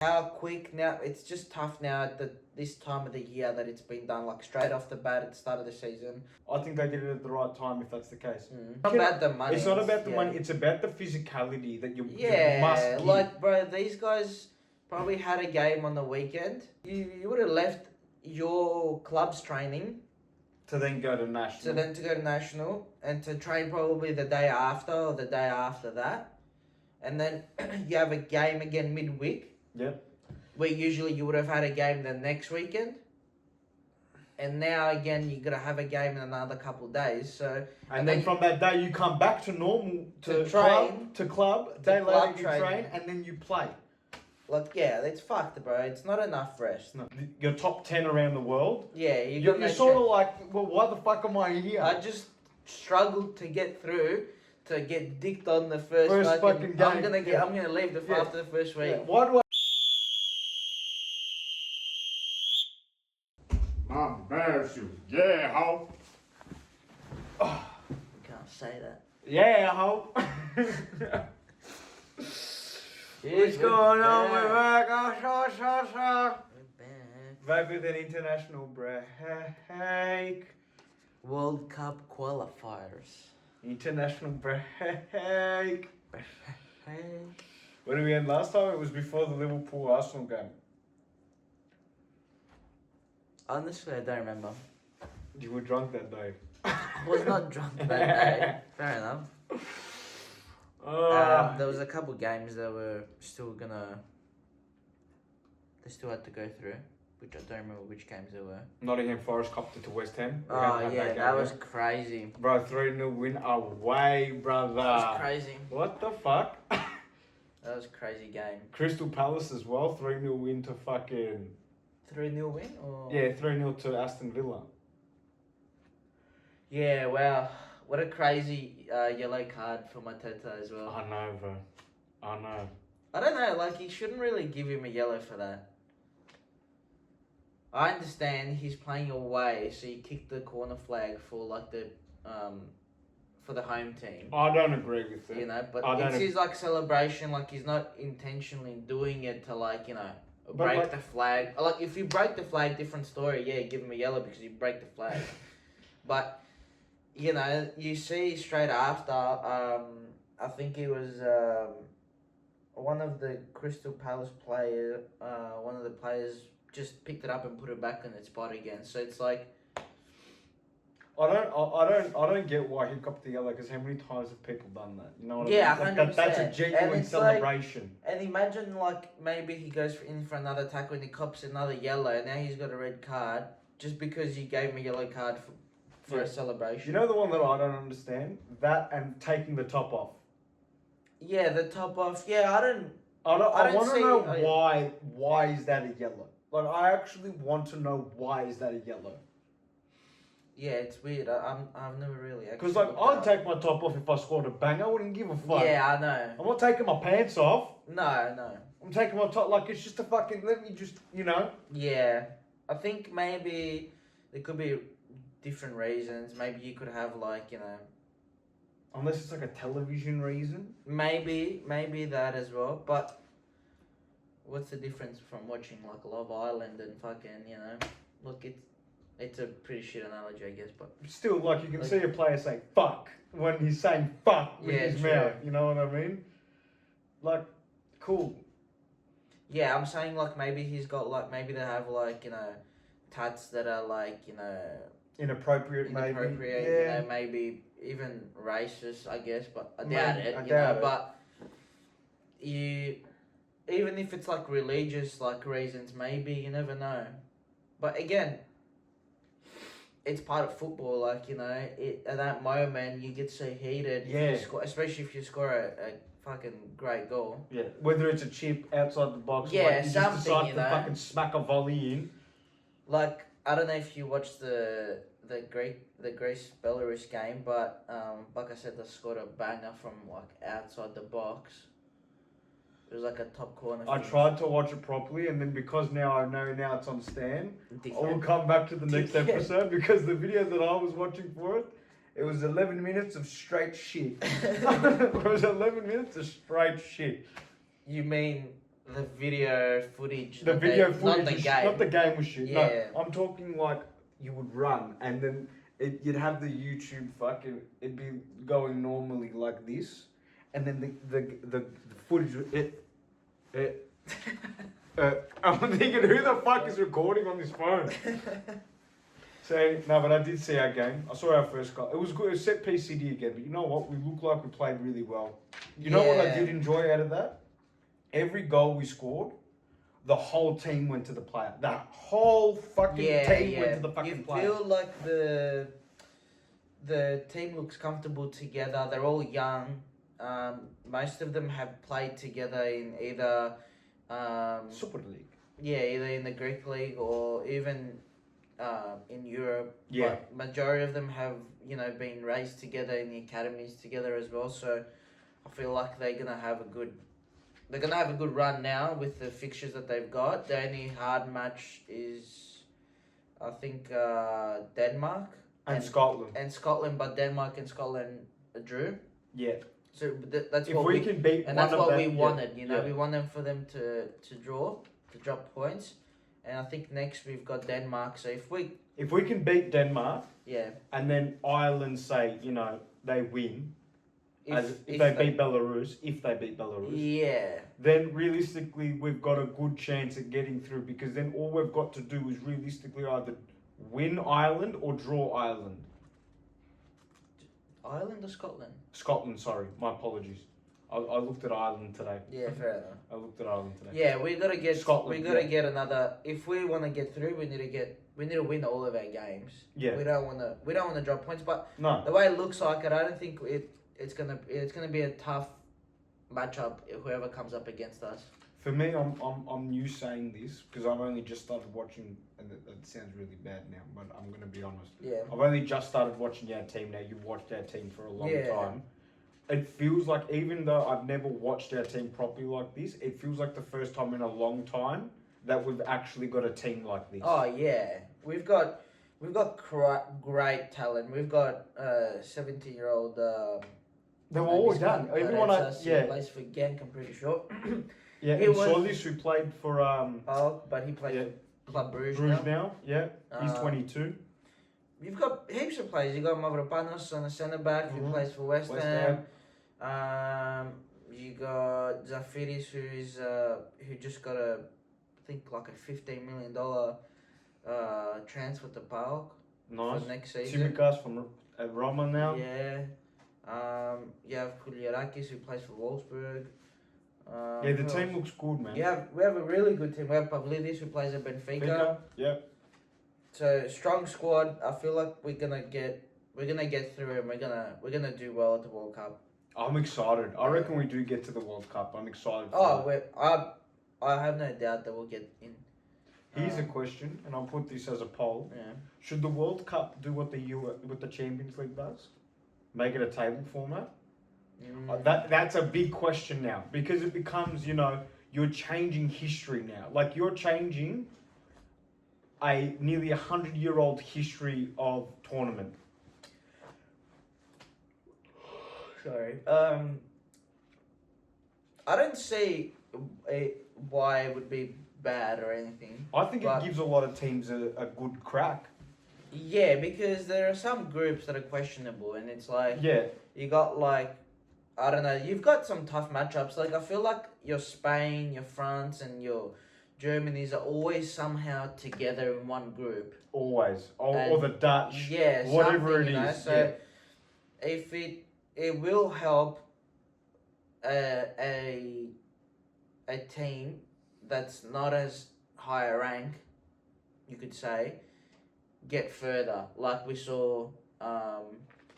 how quick now. It's just tough now at this time of the year that it's been done, like straight off the bat at the start of the season. I think they did it at the right time if that's the case. Not about the money. It's not about the money, it's about the physicality that you must give. Like, bro, these guys probably had a game on the weekend. You would have left your club's training to then go to national. To go to national and to train probably the day after or the day after that. And then you have a game again midweek. Yep. Where usually you would have had a game the next weekend. And now again you're gonna have a game in another couple of days. So and then from that day you come back to normal to train club. Day later you train and then you play. Like, yeah, it's fucked, bro. It's not enough rest. No. You're top 10 around the world. Yeah, you're sort of like, well, why the fuck am I here? I just struggled to get through, to get dicked on the first fucking game. I'm gonna leave after the first week. Yeah. Why do I? My bear shoes. Yeah, ho. Oh, you can't say that. Yeah, ho. What's going on? We're back. We're back. Back with an international break. World Cup qualifiers. International break. When did we end last time? It was before the Liverpool Arsenal game. Honestly, I don't remember. You were drunk that day. I was not drunk that day. Fair enough. There was a couple games that were still they still had to go through, which I don't remember which games they were. Nottingham Forest copped it to West Ham. Oh yeah, that was crazy. Bro, 3-0 win away, brother. That was crazy. What the fuck? That was a crazy game. Crystal Palace as well, 3-0 win to fucking... 3-0 win? Or... Yeah, 3-0 to Aston Villa. Yeah, wow. What a crazy yellow card for Mateta as well. I know, bro. I know. I don't know, like, you shouldn't really give him a yellow for that. I understand he's playing away, so you kick the corner flag for, like, the for the home team. I don't agree with it. You know, but it's his, like, celebration, like, he's not intentionally doing it to, like, you know, break the flag. Like, if you break the flag, different story, yeah, give him a yellow because you break the flag. But... You know, you see straight after, I think it was one of the Crystal Palace players, one of the players just picked it up and put it back in its spot again. So it's like, I don't get why he copped the yellow because how many times have people done that? You know what I mean? 100%. That's a genuine celebration. Like, and imagine like maybe he goes in for another tackle and he cops another yellow and now he's got a red card just because you gave him a yellow card for a celebration. You know the one that I don't understand? That and taking the top off. Yeah, the top off. Yeah, I want to know why is that a yellow? Like, I actually want to know why is that a yellow. Yeah, it's weird. I've never really actually. Because, like, I'd take my top off if I scored a bang. I wouldn't give a fuck. Yeah, I know. I'm not taking my pants off. No. I'm taking my top, like, it's just a fucking, let me just, you know. Yeah. I think maybe there could be different reasons. Maybe you could have, like, you know. Unless it's like a television reason. Maybe that as well. But what's the difference from watching, like, Love Island and fucking, you know. Look, it's a pretty shit analogy, I guess, but... Still, like, you can see a player say, fuck, when he's saying fuck with his mouth, you know what I mean? Like, cool. Yeah, I'm saying, like, maybe he's got, like, maybe they have, like, you know, tats that are, like, you know... Inappropriate, maybe. Yeah. You know, maybe even racist, I guess, but I doubt it, I you doubt know, it. but even if it's, like, religious, like, reasons, maybe, you never know. But, again... It's part of football, like, you know, at that moment, you get so heated, especially if you score a fucking great goal. Yeah, whether it's a chip outside the box, yeah, or like you something, just decide you to know. fucking smack a volley in. Like, I don't know if you watched the Greece Belarus game, but like I said, they scored a banger from like outside the box. It was like a top corner. I tried to watch it properly, and then because now I know now it's on Stan, I will come back to the next episode because the video that I was watching for it was 11 minutes of straight shit. It was 11 minutes of straight shit. You mean the video footage. The that video they, footage, not the was game. not the game was shit. Yeah. No, I'm talking like you would run and then you'd have the YouTube fucking, it'd be going normally like this, and then the footage, I'm thinking, who the fuck is recording on this phone? So, no, but I did see our game. I saw our first goal. It was good. It was set piece City again, but you know what? We looked like we played really well. You know what I did enjoy out of that? Every goal we scored, the whole team went to the player. The whole fucking team went to the fucking player. You feel like the team looks comfortable together. They're all young. Most of them have played together in either Super League. Yeah, either in the Greek league or even in Europe. Yeah. But majority of them have, been raised together in the academies together as well. So I feel like they're gonna have a good run now with the fixtures that they've got. The only hard match is, I think, Denmark And Scotland. and Scotland, but Denmark and Scotland drew. Yeah. So that's If what we can beat and one that's of what them, we wanted. yeah. We wanted for them to drop points, and I think next we've got Denmark. So if we can beat Denmark, yeah, and then Ireland say, they win, if they beat Belarus, yeah, then realistically we've got a good chance at getting through, because then all we've got to do is realistically either win Ireland or draw Ireland. Ireland or Scotland? Scotland, sorry, my apologies. I looked at Ireland today. Yeah, fair enough. I looked at Ireland today. Yeah, we gotta get Scotland, We gotta get another. If we want to get through, we need to win all of our games. Yeah. We don't want to drop points, but No. the way it looks like it, I don't think it's gonna be a tough matchup whoever comes up against us. For me, I'm new saying this because I've only just started watching, and that sounds really bad now, but I'm going to be honest. Yeah. I've only just started watching our team now. You've watched our team for a long Yeah. time. It feels like, even though I've never watched our team properly like this, it feels like the first time in a long time that we've actually got a team like this. Oh yeah, we've got great talent. We've got 17-year-old. They were all young. Everyone, He plays for Genk, I'm pretty sure. Yeah, He and was- Solis, who played for But he plays Yeah. for Club Bruges, Bruges now. now. Yeah, he's 22. You've got heaps of players. You got Mavropanos on the centre back who Mhm. plays for West West Ham. You got Zafiris who just got I think like a $15 million transfer to PAOK Nice. for next season. Tsimikas from Roma now. Yeah. You have Kulierakis who plays for Wolfsburg. Yeah, the who team else? looks good, man. We have a really good team. We have Pavlidis who plays at Benfica. Yeah. So strong squad. I feel like we're gonna get through and we're gonna do well at the World Cup. I'm excited. I reckon we do get to the World Cup. I'm excited. I have no doubt that we'll get in. Here's a question, and I'll put this as a poll. Yeah. Should the World Cup do what the Champions League does? Make it a table format? That's a big question now, because it becomes, you're changing history now. Like, you're changing a nearly 100-year-old history of tournament. Sorry. I don't see why it would be bad or anything. I think it gives a lot of teams a good crack. Yeah, because there are some groups that are questionable, and it's like Yeah. you got like, I don't know, you've got some tough matchups. Like I feel like your Spain, your France, and your Germany's are always somehow together in one group. Always. Or the Dutch. Yeah, whatever it something, is. So if it will help a team that's not as high a rank, you could say, get further. Like we saw.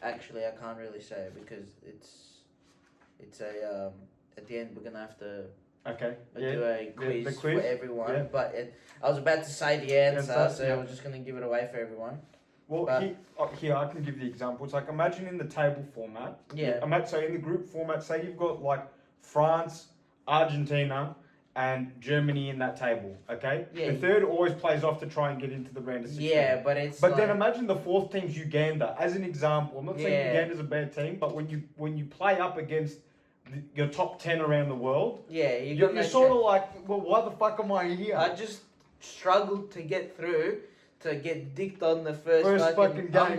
Actually, I can't really say it because it's a at the end we're gonna have to Okay. do a quiz, the quiz for everyone. yeah. But I was about to say the answer, Answer, so yeah. I was just gonna give it away for everyone. Well, But- here I can give the example. It's like, imagine in the table format. Yeah. So in the group format, say you've got like France, Argentina, and Germany in that table. Okay. Yeah. The third always plays off to try and get into the round of 16. Yeah, but it's. But then like- imagine the fourth team's Uganda as an example. I'm not saying Yeah. Uganda's a bad team, but when you play up against your top 10 around the world, Yeah, you're sort of like, well, why the fuck am I here? I just struggled to get through. To get dicked on the first fucking game. I'm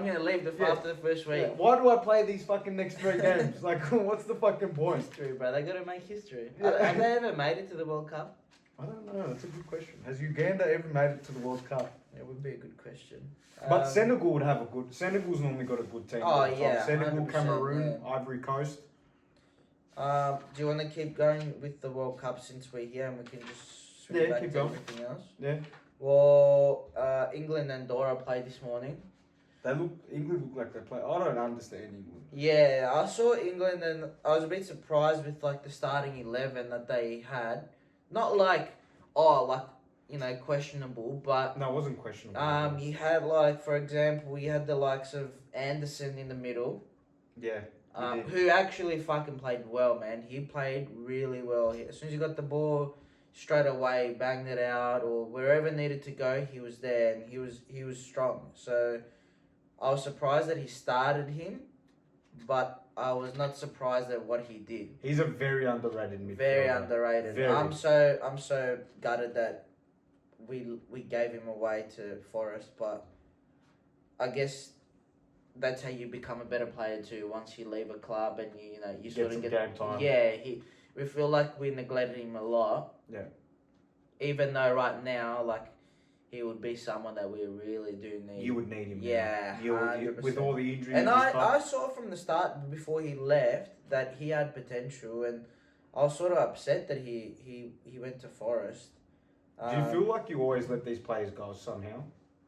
gonna leave after the first week. Yeah. Why do I play these fucking next 3 games? Like, what's the fucking point? History, bro. They gotta make history. Yeah. Have they ever made it to the World Cup? I don't know. That's a good question. Has Uganda ever made it to the World Cup? It would be a good question. But Senegal would have a good. Senegal's normally got a good team. Oh, all the time. yeah, Senegal, 100%, Cameroon, Ivory Coast. Do you want to keep going with the World Cup since we're here and we can just swing back keep to going. everything else? Yeah. Well, England and Andorra played this morning. England look like they play. I don't understand England. Yeah, I saw England and I was a bit surprised with like the starting 11 that they had. Not like, questionable, but No, it wasn't questionable. you had like, for example, you had the likes of Anderson in the middle. Yeah. Who actually fucking played well, man. He played really well. As soon as he got the ball, straight away banged it out, or wherever it needed to go, he was there, and he was strong. So I was surprised that he started him, but I was not surprised at what he did. He's a very underrated midfielder. Very underrated. Very. I'm so gutted that we gave him away to Forest, but I guess that's how you become a better player too. Once you leave a club and you sort of get game time. Yeah, we feel like we neglected him a lot. Yeah. Even though right now, like, he would be someone that we really do need. You would need him. Yeah, with all the injuries. And I saw from the start before he left that he had potential, and I was sort of upset that he went to Forest. Do you feel like you always let these players go somehow?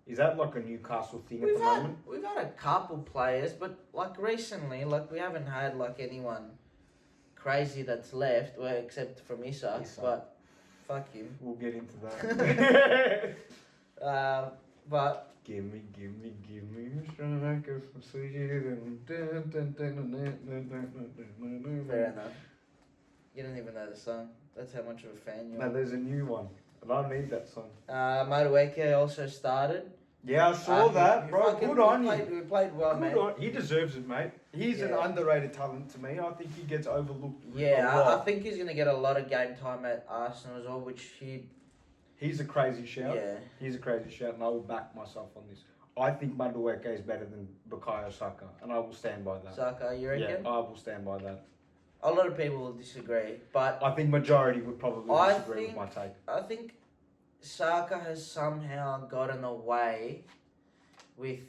Is that like a Newcastle thing at the moment? We've had a couple players, but like recently, like we haven't had like anyone crazy that's left, well, except from Isak. But fuck him. We'll get into that. But give me a striker from Sweden. fair enough. You don't even know the song. That's how much of a fan you are. No, there's a new one. And I need that song. Madueke also started. Yeah, I saw that, bro. Good on you. We played well, Good man. on. He deserves it, mate. He's an underrated talent to me. I think he gets overlooked. I think he's gonna get a lot of game time at Arsenal as well, which He's a crazy shout. Yeah. He's a crazy shout, and I will back myself on this. I think Madueke is better than Bukayo Saka, and I will stand by that. Saka, you reckon? Yeah, I will stand by that. A lot of people will disagree, but I think majority would probably disagree with my take. I think Saka has somehow gotten away with,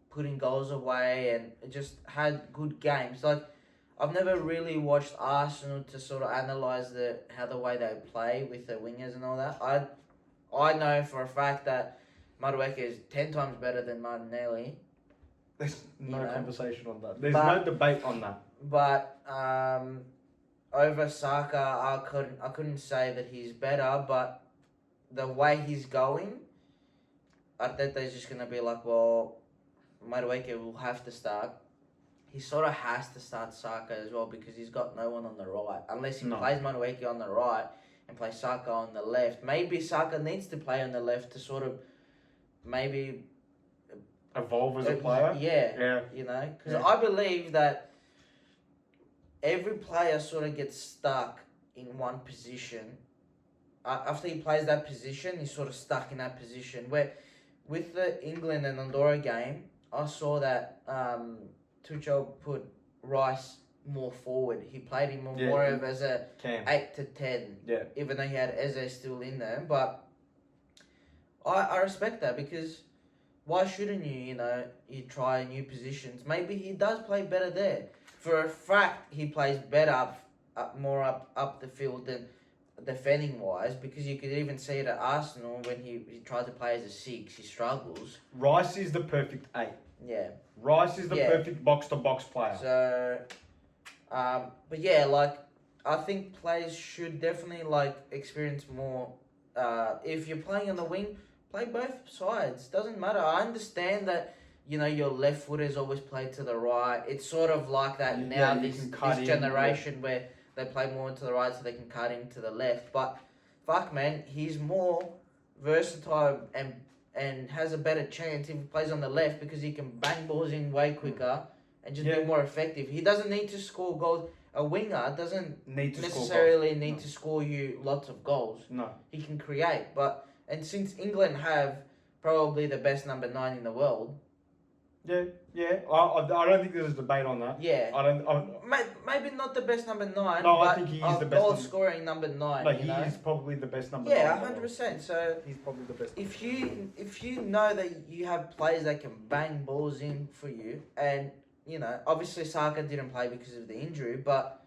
putting goals away and just had good games. Like, I've never really watched Arsenal to sort of analyse how the way they play with the wingers and all that. I know for a fact that Madueke is 10 times better than Martinelli. There's no conversation on that. There's no debate on that. But over Saka, I couldn't say that he's better, but the way he's going, Arteta's just gonna be like, well, Madueke will have to start. He sort of has to start Saka as well because he's got no one on the right. Unless he plays Madueke on the right and plays Saka on the left. Maybe Saka needs to play on the left to sort of maybe evolve as a player. Yeah. Because I believe that every player sort of gets stuck in one position. After he plays that position, he's sort of stuck in that position. Where with the England and Andorra game, I saw that Tuchel put Rice more forward. He played him more of as a 8 to 10. Yeah. Even though he had Eze still in there. But I respect that because why shouldn't you, you try new positions? Maybe he does play better there. For a fact, he plays better more up the field than defending wise, because you could even see it at Arsenal when he tried to play as a 6, he struggles. Rice is the perfect 8. Yeah. Rice is the perfect box-to-box player. So, but yeah, like, I think players should definitely, like, experience more. If you're playing on the wing, play both sides. Doesn't matter. I understand that, your left footers always play to the right. It's sort of like that now, this generation where they play more to the right so they can cut him to the left. But, fuck, man, he's more versatile and has a better chance if he plays on the left because he can bang balls in way quicker and just be more effective. He doesn't need to score goals. A winger doesn't Need to necessarily score goals. need to score you lots of goals. No. He can create, and since England have probably the best number 9 in the world. Yeah. I don't think there's a debate on that. Yeah. I Maybe not the best number 9. No, but I think he is the best goal scoring number 9. No, he is probably the best number. Yeah, 9 100%. So he's probably the best. if you know that you have players that can bang balls in for you, and obviously Saka didn't play because of the injury, but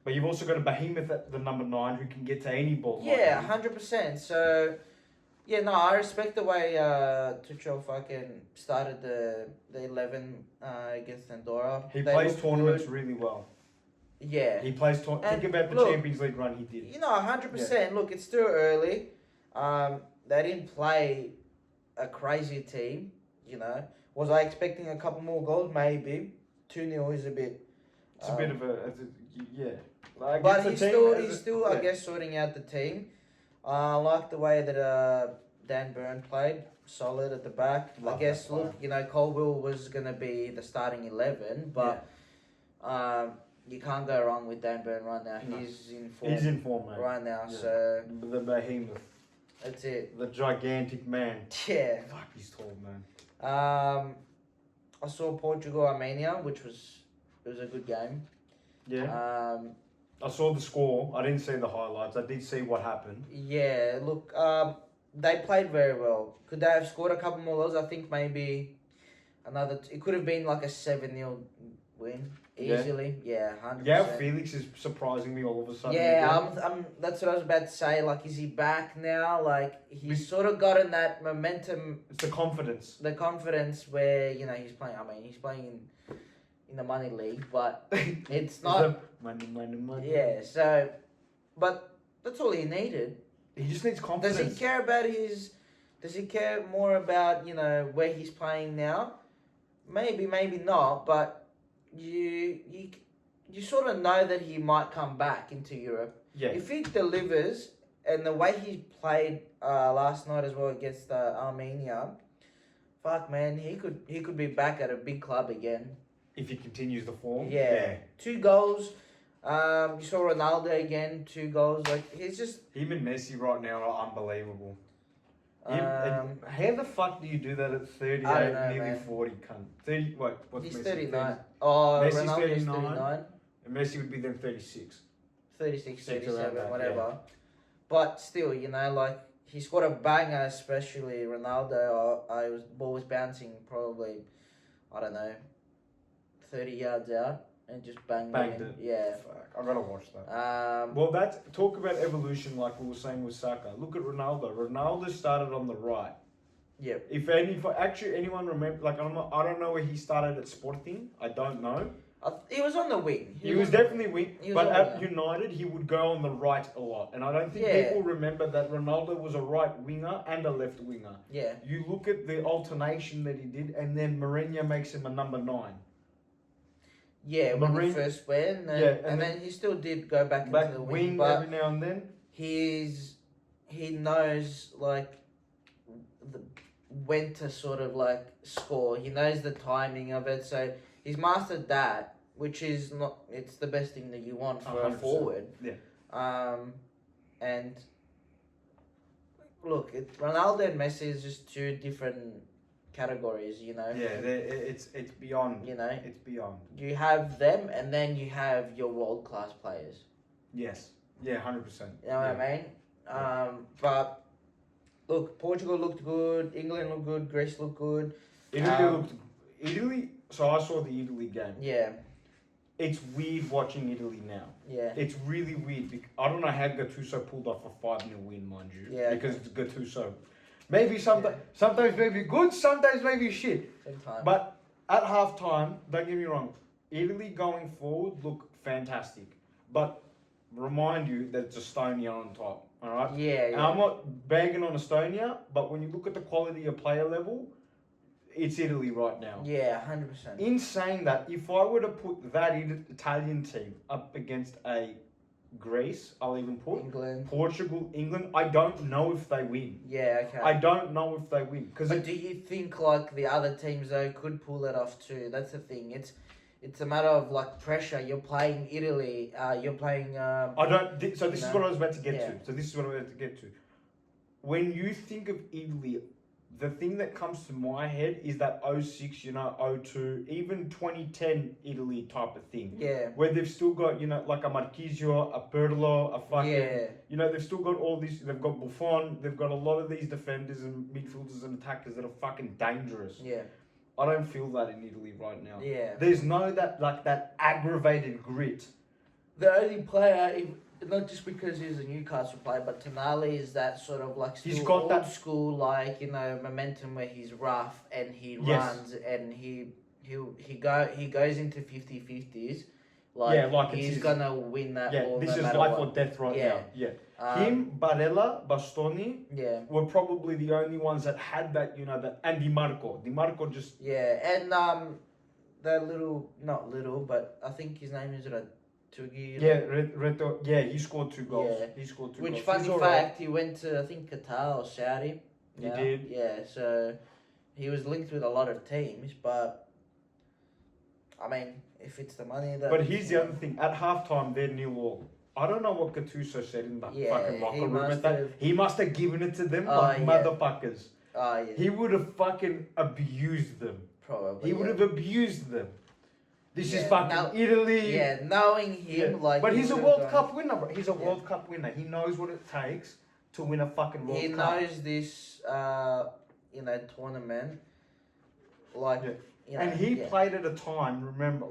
you've also got a behemoth at the number 9 who can get to any ball. Yeah, 100%. So yeah, no, I respect the way Tuchel fucking started the 11 against Andorra. He They plays look tournaments good. really well. Yeah. He plays think about the Champions League run he did. 100%. Look, it's still early. They didn't play a crazy team. Was I expecting a couple more goals? Maybe. 2-0 is a bit. It's a bit of yeah. Like, but he's still, I yeah. guess, sorting out the team. I like the way that Dan Burn played. Solid at the back. Love I guess, that player. look, Colville was going to be the starting 11, but you can't go wrong with Dan Burn right now. No. He's in form. He's in form, mate. Right now, Yeah. so The behemoth. that's it. The gigantic man. Yeah. Fuck, he's tall, man. I saw Portugal Armenia, which was a good game. Yeah. I saw the score. I didn't see the highlights. I did see what happened. Yeah, look, they played very well. Could they have scored a couple more goals? I think maybe it could have been like a 7-0 win easily. Yeah, 100%. Yeah, Felix is surprising me all of a sudden. Yeah, I'm. That's what I was about to say. Like, is he back now? Like, he's sort of gotten that momentum. It's the confidence. The confidence where he's playing. I mean, he's playing in the money league, but it's not. Money. Yeah. So, but that's all he needed. He just needs confidence. Does he care about Does he care more about where he's playing now? Maybe not. But you sort of know that he might come back into Europe. Yeah. If he delivers, and the way he played last night as well against Armenia, fuck man, he could be back at a big club again. If he continues the form. Yeah. 2 goals. You saw Ronaldo again, 2 goals. Like, he's just. Him and Messi right now are unbelievable. Um, How the fuck do you do that at 38, I don't know, nearly man. 40, cunt? 30, what's he's Messi? 39. Oh, Messi's Ronaldo's 39. 39. And Messi would be then 36. 36, Six around 37, that, whatever. yeah. But still, like, he scored a banger, especially Ronaldo. Ball was bouncing probably, I don't know, 30 yards out and just banged Banged it. Yeah. Fuck, I gotta watch that. Well, Talk about evolution like we were saying with Saka. Look at Ronaldo. Ronaldo started on the right. Yep. If actually anyone remember, like I don't know where he started at Sporting. I don't know. He was on the wing. He was definitely weak, he was but on at the wing. United he would go on the right a lot, and I don't think Yeah. people remember that Ronaldo was a right winger and a left winger. Yeah. You look at the alternation that he did, and then Mourinho makes him a number 9. Yeah, when he Mourinho- first went, and then he still did go back Back into the wing wing, but every now and then. he knows like when to sort of like score. He knows the timing of it, so he's mastered that, which is not. It's the best thing that you want for a 100%. forward. Yeah. And look, Ronaldo and Messi is just 2 different categories. Yeah, it's beyond. It's beyond. You have them, and then you have your world class players. Yes. Yeah, 100%. You know what I mean? But look, Portugal looked good. England looked good. Greece looked good. Italy. So I saw the Italy game. Yeah. It's weird watching Italy now. Yeah. It's really weird. I don't know how Gattuso pulled off a 5-0 win, mind you. Yeah, Because it's Gattuso. Maybe sometimes maybe good, sometimes maybe shit. Sometimes. But at halftime, don't get me wrong, Italy going forward look fantastic. But remind you that it's Estonia on top. All right. Yeah. And I'm not bagging on Estonia, but when you look at the quality of player level, it's Italy right now. Yeah, 100%. In saying that, if I were to put that Italian team up against a Greece, I'll even put England. Portugal, England, I don't know if they win. Yeah, okay. I don't know if they win. But do you think like the other teams though could pull it off too? That's the thing. it's a matter of like pressure. You're playing Italy. You're playing. I don't. So this is know? what I was about to get Yeah. to. So this is what I was about to get to. When you think of Italy, the thing that comes to my head is that 06, 02, even 2010 Italy type of thing. Yeah. Where they've still got, like a Marchisio, a Pirlo, a fucking... Yeah. They've still got all these... They've got Buffon. They've got a lot of these defenders and midfielders and attackers that are fucking dangerous. Yeah. I don't feel that in Italy right now. Yeah. There's no that aggravated grit. The only player, not just because he's a Newcastle player, but Tonali is that sort of like still He's got old that school momentum where he's rough and he Yes. runs and he goes into 50-50s. It's He's his- gonna win that ball. this no is matter life what. or death right Yeah. now. Yeah. Um, Him, Barella, Bastoni Yeah. were probably the only ones that had that, and Di Marco. Di Marco just... Yeah, and that not little, but I think his name is Ratugi. Yeah, Reto, yeah, he scored 2 goals. Yeah. He scored 2 Which goals. funny He's all right. fact, he went to I think Qatar or Saudi. He did? Yeah, so he was linked with a lot of teams, but I mean, if it's the money that. But here's the other thing. At halftime, they're 0-0. I don't know what Gattuso said in the Yeah, fucking locker he room. must At that. have- He must have given it to them Oh, like yeah. motherfuckers. Oh yeah, He would have fucking abused them. probably. He would yeah. have abused them. This is Yeah, fucking now- Italy. Yeah, knowing him, Yeah. like. But he he's a would World have gone- Cup winner, bro. He's a Yeah. World Cup winner. He knows what it takes to win a fucking World He Cup. knows this, tournament. Like, Yeah. And he played at a time, remember,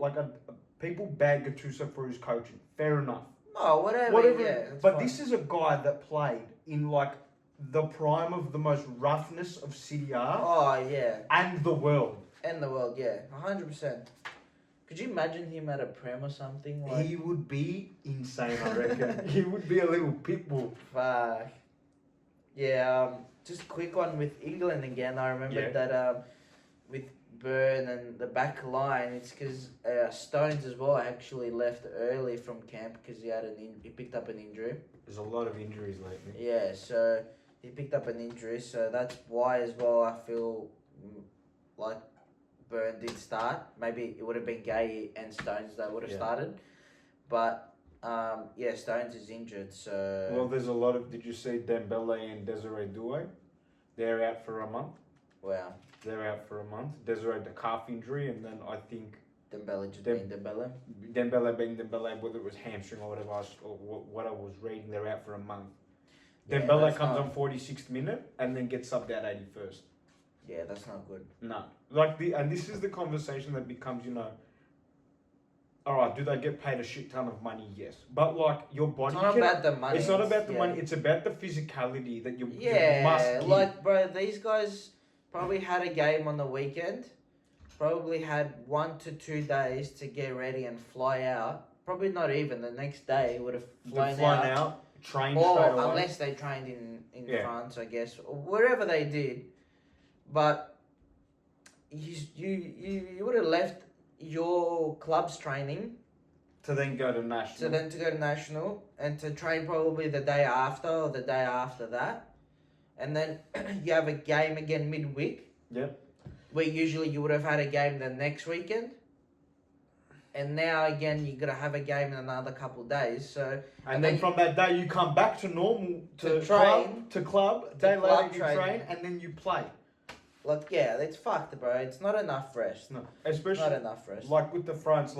people bag Gattuso for his coaching. Fair enough. Oh, whatever. Whatever. Yeah, that's But fine. this is a guy that played in the prime of the most roughness of City A Oh yeah, and the world. and the world. Yeah, 100%. Could you imagine him at a prem or something? Like, He would be insane, I reckon. He would be a little pit bull. fuck. Yeah. Just a quick one with England again. I remember Yeah. that with Burn and the back line. It's because Stones as well actually left early from camp because he picked up an injury. There's a lot of injuries lately. Yeah, so he picked up an injury, so that's why as well I feel like Burn did start. Maybe it would have been Gay and Stones that would have Yeah. started, but Stones is injured, so Well, there's a lot of... Did you see Dembele and Desiree Doué? They're out for a month. wow, They're out for a month. Desiree, the calf injury, and then I think Dembele just Dem- being Dembele. Dembele being Dembele, whether it was hamstring or whatever, or what I was reading, they're out for a month. Yeah, Dembele that's comes not- on 46th minute and then gets subbed out 81st. Yeah, that's not good. No. And this is the conversation that becomes, alright, do they get paid a shit ton of money? Yes. But your body It's not about the money. it's not about the yeah. money, it's about the physicality that you must Yeah, give. bro, these guys probably had a game on the weekend. Probably had 1 to 2 days to get ready and fly out. Probably not even the next day would have They've flown out. trained Or straight away. unless they trained in Yeah. France, I guess, or wherever they did. But you would have left your club's training to then go to national. to go to national and to train probably the day after or the day after that, and then you have a game again midweek. Yep. Where usually you would have had a game the next weekend. And now again you're gonna have a game in another couple of days. So And then from that day you come back to normal To train to club. Day club later you training. train and then you play. it's fucked, bro. It's not enough rest. No, Not especially enough rest. with the France,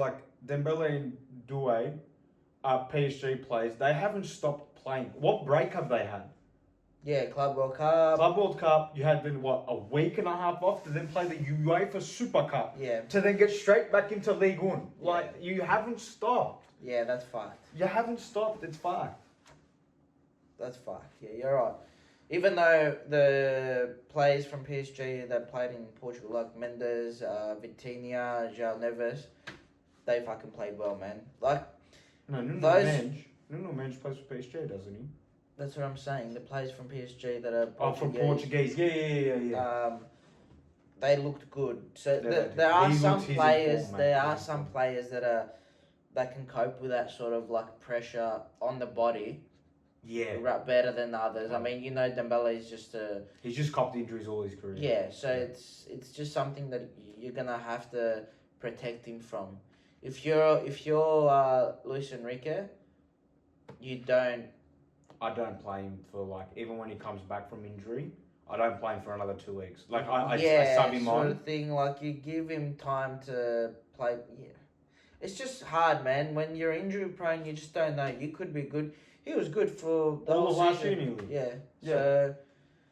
Dembele and Doué, PSG players. They haven't stopped playing. What break have they had? Yeah, Club World Cup. Club World Cup. You had then a week and a half off to then play the UEFA Super Cup Yeah, to then get straight back into League One. You haven't stopped. yeah, that's fucked. You haven't stopped. It's fine. That's fucked. Yeah, you're right. Even though the players from PSG that played in Portugal, like Mendes, Vitinha, João Neves, they fucking played well, man. No, Those- Nuno Mendes plays for PSG, doesn't he? That's what I'm saying. The players from PSG that are Oh, from Portuguese, Portuguese. Yeah. they looked good. So Yeah, they did. there are He some looks- he's in players. form, mate. There He's are in some form. players that can cope with that sort of pressure on the body better than others. I mean, Dembele is just a He's just copped injuries all his career. yeah. So it's just something that you're gonna have to protect him from. If you're Luis Enrique, you don't. I don't play him for like even when he comes back from injury. I don't play him for another 2 weeks. Like I sub him sort on. of thing. Like you give him time to play. Yeah, it's just hard, man. When you're injury prone, you just don't know. You could be good. He was good for the All whole of last season. year, nearly. Yeah. Yeah. So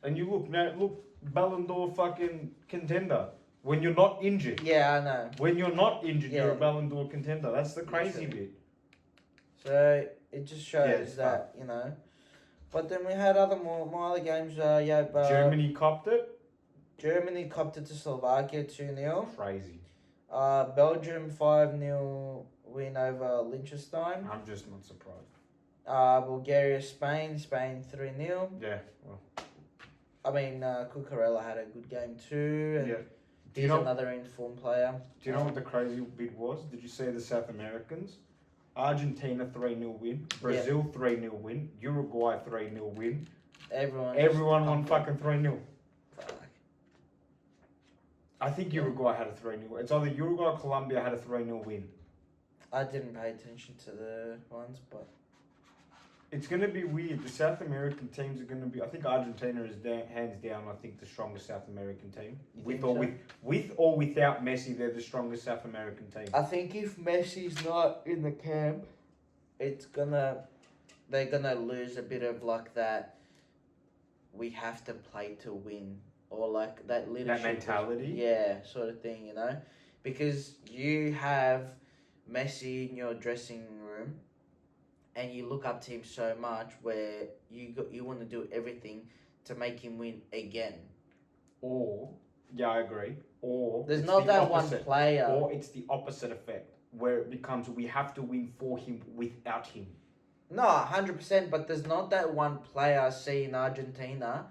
And you look, Ballon d'Or fucking contender. When you're not injured. yeah, I know. When you're not injured, you're a Yeah. Ballon d'Or contender. That's the crazy Literally. bit. So it just shows it's that you know. But then we had more other games. Germany copped it. Germany copped it to Slovakia 2-0. Crazy. Belgium 5-0 win over Liechtenstein. I'm just not surprised. Bulgaria Spain 3-0. Yeah. Well. I mean Cucurella had a good game too. And Yeah. he's another informed player. Do you know what the crazy bit was? Did you see the South Americans? Argentina 3-0 win, Brazil 3-0 win, Uruguay 3-0 win. Everyone won fucking 3-0. Fuck. I think Uruguay had a 3-0. It's either Uruguay or Colombia had a 3-0 win. I didn't pay attention to the ones, but It's going to be weird. The South American teams are going to be. I think Argentina is hands down. I think the strongest South American team. With or without Messi, they're the strongest South American team. I think if Messi's not in the camp, they're gonna lose a bit of like that. We have to play to win, or like that leadership. That mentality. Yeah, sort of thing, you know, because you have Messi in your dressing room, and you look up to him so much, where you want to do everything to make him win again. Or yeah, I agree. Or There's it's not the that opposite. one player. Or it's the opposite effect, where it becomes we have to win for him without him. No, 100%. But there's not that one player I see in Argentina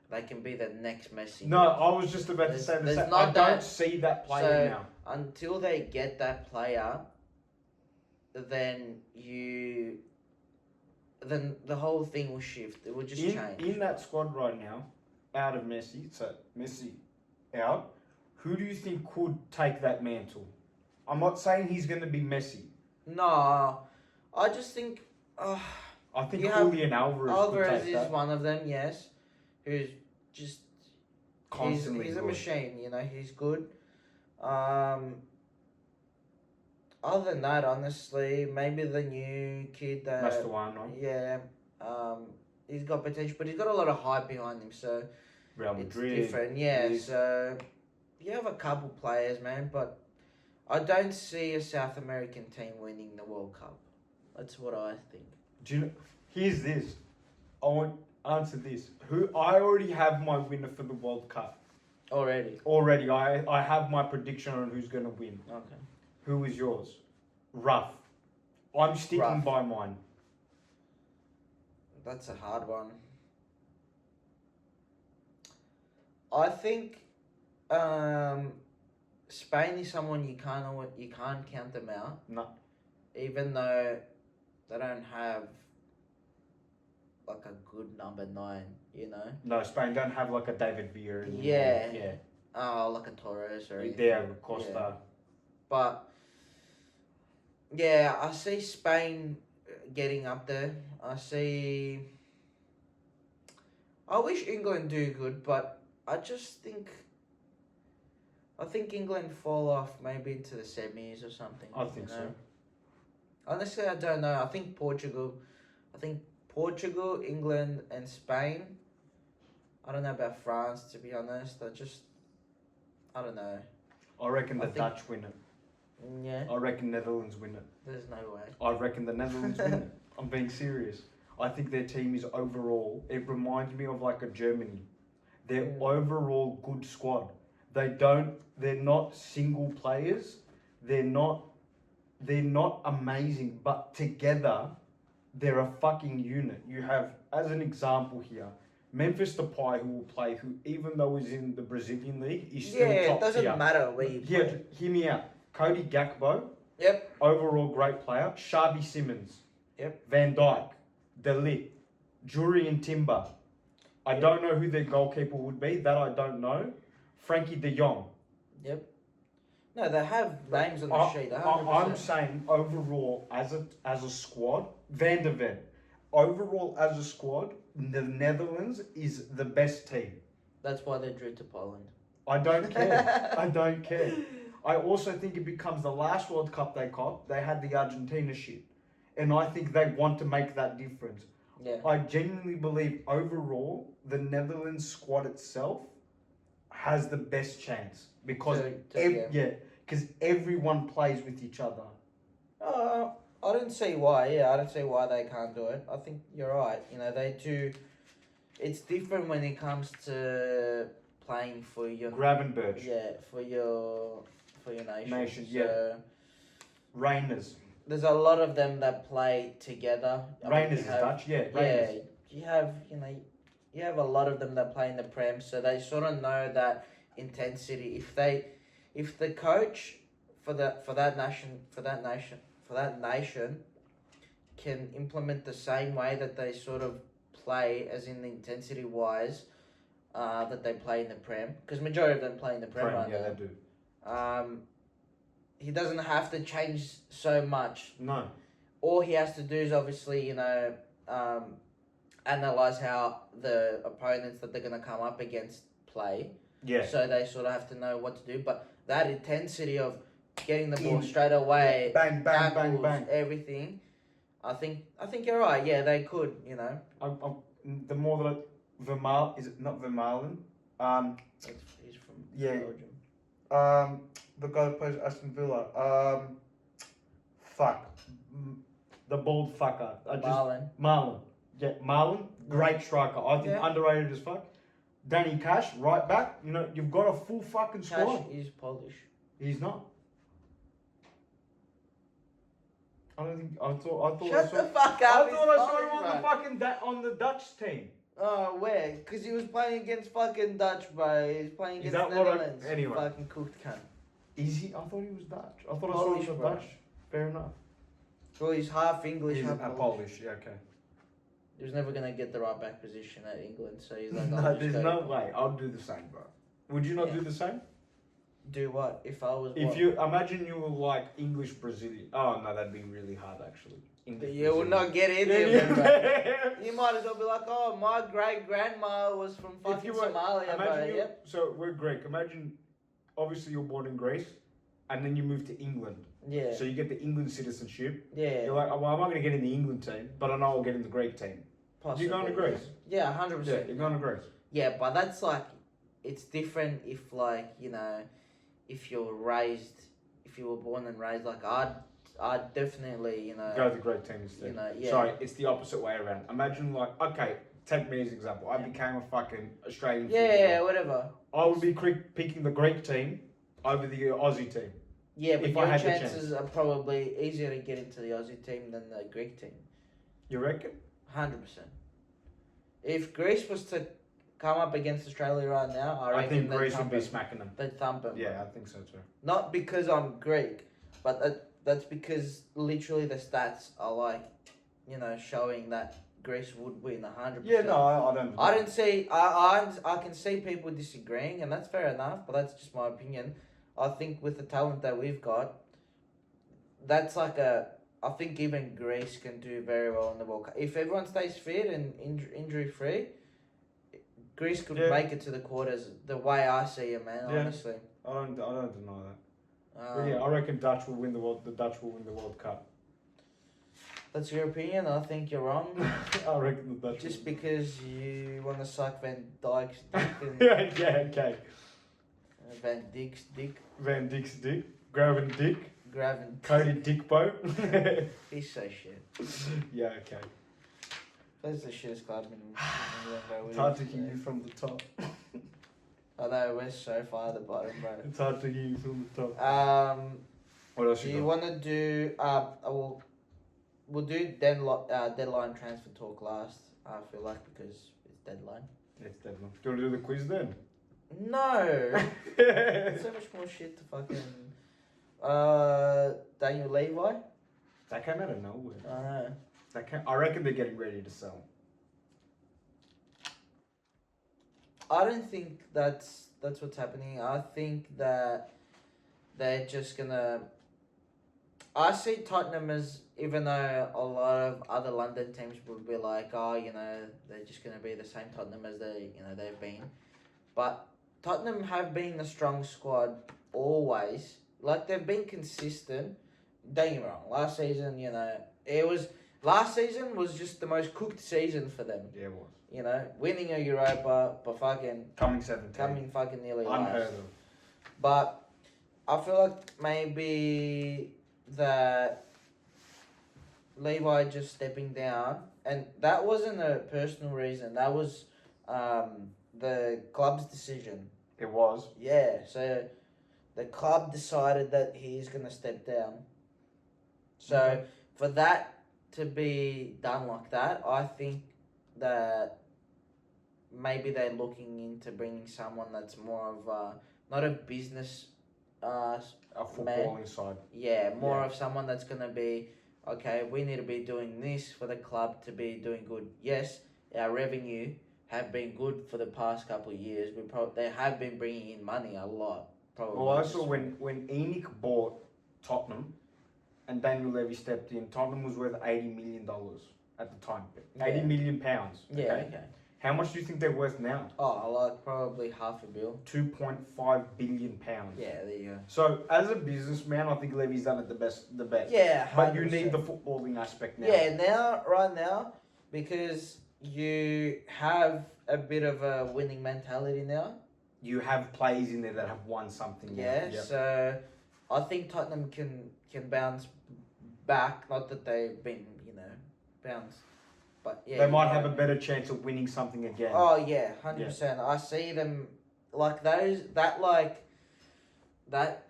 that can be the next Messi. No, I was just about to say the same. I don't see that player now. Until they get that player, then the whole thing will shift. It will just change. In that squad right now, out of Messi, so Messi out, who do you think could take that mantle? I'm not saying he's going to be Messi. No, I just think. I think Julian Alvarez could take is that. one of them, yes. Who's just Constantly he's a good. machine, you know. He's good. Other than that, honestly, maybe the new kid that Mastuano, yeah, he's got potential, but he's got a lot of hype behind him, so Real Madrid. it's different. Yeah, so you have a couple players, man, but I don't see a South American team winning the World Cup. That's what I think. Do you know? Here's this. I want answer this. I already have my winner for the World Cup. Already, I have my prediction on who's going to win. Okay. Who is yours? Rough. I'm sticking by mine. That's a hard one. I think Spain is someone you can't count them out. No. Even though they don't have like a good number 9, you know. No, Spain don't have like a David Villa. Yeah. Like a Torres or anything. Yeah, Costa. Yeah. But yeah, I see Spain getting up there. I wish England do good, but I think England fall off maybe into the semis or something. I think so. Honestly, I don't know. I think Portugal, England, and Spain. I don't know about France, to be honest. I don't know. I reckon the Dutch win it. Yeah. I reckon Netherlands win it. There's no way. I reckon the Netherlands win it. I'm being serious. I think their team is overall. It reminds me of like a Germany. They're overall good squad. They're not single players. They're not amazing, but together, they're a fucking unit. You have, as an example here, Memphis Depay, who will play, who even though he's in the Brazilian league, is still top tier. It doesn't matter where you play. Hear me out. Cody Gakpo. Yep. Overall great player. Xavi Simons. Yep. Van Dijk. De Ligt. Jurian Timber. I don't know who their goalkeeper would be. That I don't know. Frankie de Jong. Yep. No, they have names on the sheet. I'm saying overall as a squad, Van de Ven. Overall as a squad, the Netherlands is the best team. That's why they drew to Poland. I don't care. I don't care. I also think it becomes the last World Cup they caught. They had the Argentina shit. And I think they want to make that difference. Yeah. I genuinely believe overall the Netherlands squad itself has the best chance because because everyone plays with each other. I don't see why. Yeah, I don't see why they can't do it. I think you're right. You know, they do. It's different when it comes to playing for your Gravenberch. Yeah, for your nation. Yeah. Reiners. There's a lot of them that play together. Reiners is Dutch. Yeah. Reiners. Yeah. You have a lot of them that play in the Prem, so they sort of know that intensity. If the coach for that nation can implement the same way that they sort of play, as in the intensity wise, that they play in the Prem, because majority of them play in the Prem right now. Yeah, they do. He doesn't have to change so much. No. All he has to do is obviously, analyze how the opponents that they're going to come up against play. Yeah. So they sort of have to know what to do. But that intensity of getting the ball straight away, bang, bang, bang, bang, everything. I think you're right. Yeah, they could. The more that Vermaelen, is it not Vermaelen? He's from Belgium. The guy that plays Aston Villa. The bald fucker. Marlon. Yeah, Marlon, great striker. I think underrated as fuck. Danny Cash, right back. You've got a full fucking squad. Cash is Polish. He's not. I don't think. I thought. Shut the fuck up. I thought I saw him on the Dutch team. Oh, where? Because he was playing against fucking Dutch, bro. He's playing against Netherlands. Anyway. Fucking cooked cunt. Is he? I thought he was Dutch. I thought Polish, I saw him was Dutch. Fair enough. Well, he's half English, He's half Polish. Yeah, okay. He was never gonna get the right back position at England, so he's like, no, there's no way. I'll do the same, bro. Would you not do the same? Do what? If I was. If you imagine you were like English Brazilian. Oh no, that'd be really hard actually. You will not get in there, bro. You might as well be like, oh, my great grandma was from fucking Somalia, bro. So we're Greek. Imagine, obviously you're born in Greece, and then you move to England. Yeah. So you get the England citizenship. Yeah. You're like, oh, well, I'm not going to get in the England team, but I know I'll get in the Greek team. Possibly. You're going to Greece? Yeah, 100%. Yeah, you're going to Greece. Yeah, but that's like, it's different if if you were born and raised, like, I'd definitely, go to the Greek team instead. Sorry, it's the opposite way around. Imagine like, okay, take me as an example. I became a fucking Australian footballer. Yeah, whatever. I would be picking the Greek team over the Aussie team. Yeah, but your chances are probably easier to get into the Aussie team than the Greek team. You reckon? 100%. If Greece was to come up against Australia right now, I think Greece would be smacking them. They'd thump them. Yeah, I think so too. Not because I'm Greek, but that's because literally the stats are like, showing that Greece would win 100%. Yeah, no, I don't. I don't see. I can see people disagreeing, and that's fair enough. But that's just my opinion. I think with the talent that we've got, that's like I think even Greece can do very well in the World Cup. If everyone stays fit and injury free, Greece could make it to the quarters. The way I see it, man. Honestly, I don't deny that. But yeah, I reckon the Dutch will win the World Cup. That's your opinion. I think you're wrong. I reckon the Dutch. Just because you want to suck Van Dijk's dick. Yeah, okay. Van Dijk's dick. Van Dijk's dick. Graven Dick. Cody Dickbo. He's so shit. Yeah, okay. That's the shittest club in England. It's hard to hear you from the top. I know, we're so far at the bottom, bro. It's hard to hear you from the top. What else do you want to do... we'll do deadline transfer talk last, I feel like, because it's deadline. It's deadline. Do you want to do the quiz then? No! So much more shit to fucking... Daniel Levi? That came out of nowhere. I know. I reckon they're getting ready to sell. I don't think that's what's happening. I think that they're just gonna. I see Tottenham as, even though a lot of other London teams would be like, oh, they're just gonna be the same Tottenham as they've been, but Tottenham have been a strong squad always. Like, they've been consistent. Don't get me wrong. Last season, last season was just the most cooked season for them. Yeah, it was. Winning a Europa, but coming 17. coming fucking nearly Unheard last. of. But I feel like maybe that Levi just stepping down, and that wasn't a personal reason. That was the club's decision. It was. Yeah, so the club decided that he's going to step down. So Okay. for that to be done like that, I think that maybe they're looking into bringing someone that's more of not a business A footballing side. more of someone that's going to be, okay, we need to be doing this for the club to be doing good. Yes, our revenue have been good for the past couple of years. They have been bringing in money a lot. Probably. Well, I saw when Enoch bought Tottenham and Daniel Levy stepped in, Tottenham was worth $80 million at the time. £80 million. Yeah, okay. How much do you think they're worth now? Oh, like probably half a bill. £2.5 billion. Yeah, there you go. So, as a businessman, I think Levy's done it the best. Yeah, 100%. But you need the footballing aspect now. Yeah, right now, because you have a bit of a winning mentality now. You have players in there that have won something. Yeah, Yep. so I think Tottenham can bounce back. Not that they've been, bounced, but yeah. They might have a better chance of winning something again. Oh yeah, 100%. I see them like that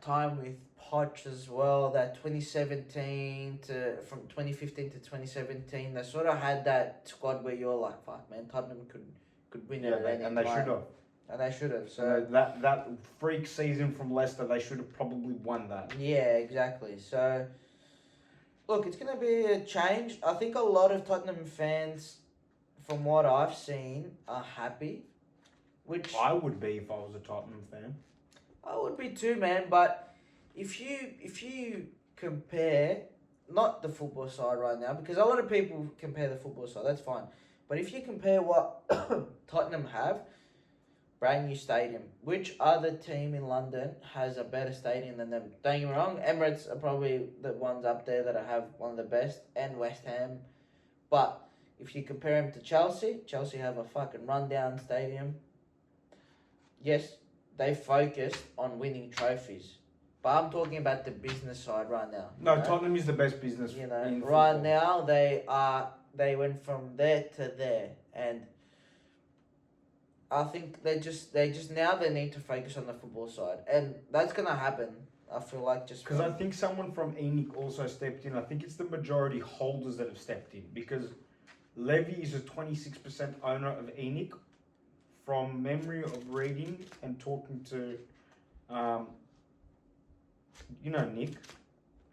time with Poch as well. That 2017 from 2015 to 2017, they sort of had that squad where you're like, fuck man, Tottenham could win it at any and they time. should have. And they should have. So So that freak season from Leicester, they should have probably won that. yeah, exactly. So look, it's gonna be a change. I think a lot of Tottenham fans, from what I've seen, are happy. Which I would be if I was a Tottenham fan. I would be too, man. But if you compare, not the football side right now, because a lot of people compare the football side. That's fine. But if you compare what Tottenham have, brand new stadium. Which other team in London has a better stadium than them? Don't get me wrong, Emirates are probably the ones up there that have one of the best, and West Ham. But if you compare them to Chelsea have a fucking rundown stadium. Yes, they focused on winning trophies. But I'm talking about the business side right now. No, Tottenham is the best business. In football. right now they went from there to there, and I think they just now they need to focus on the football side, and that's gonna happen. I feel like just because I think someone from Enoch also stepped in. I think it's the majority holders that have stepped in because Levy is a 26% owner of Enoch. From memory of reading and talking to, Nick,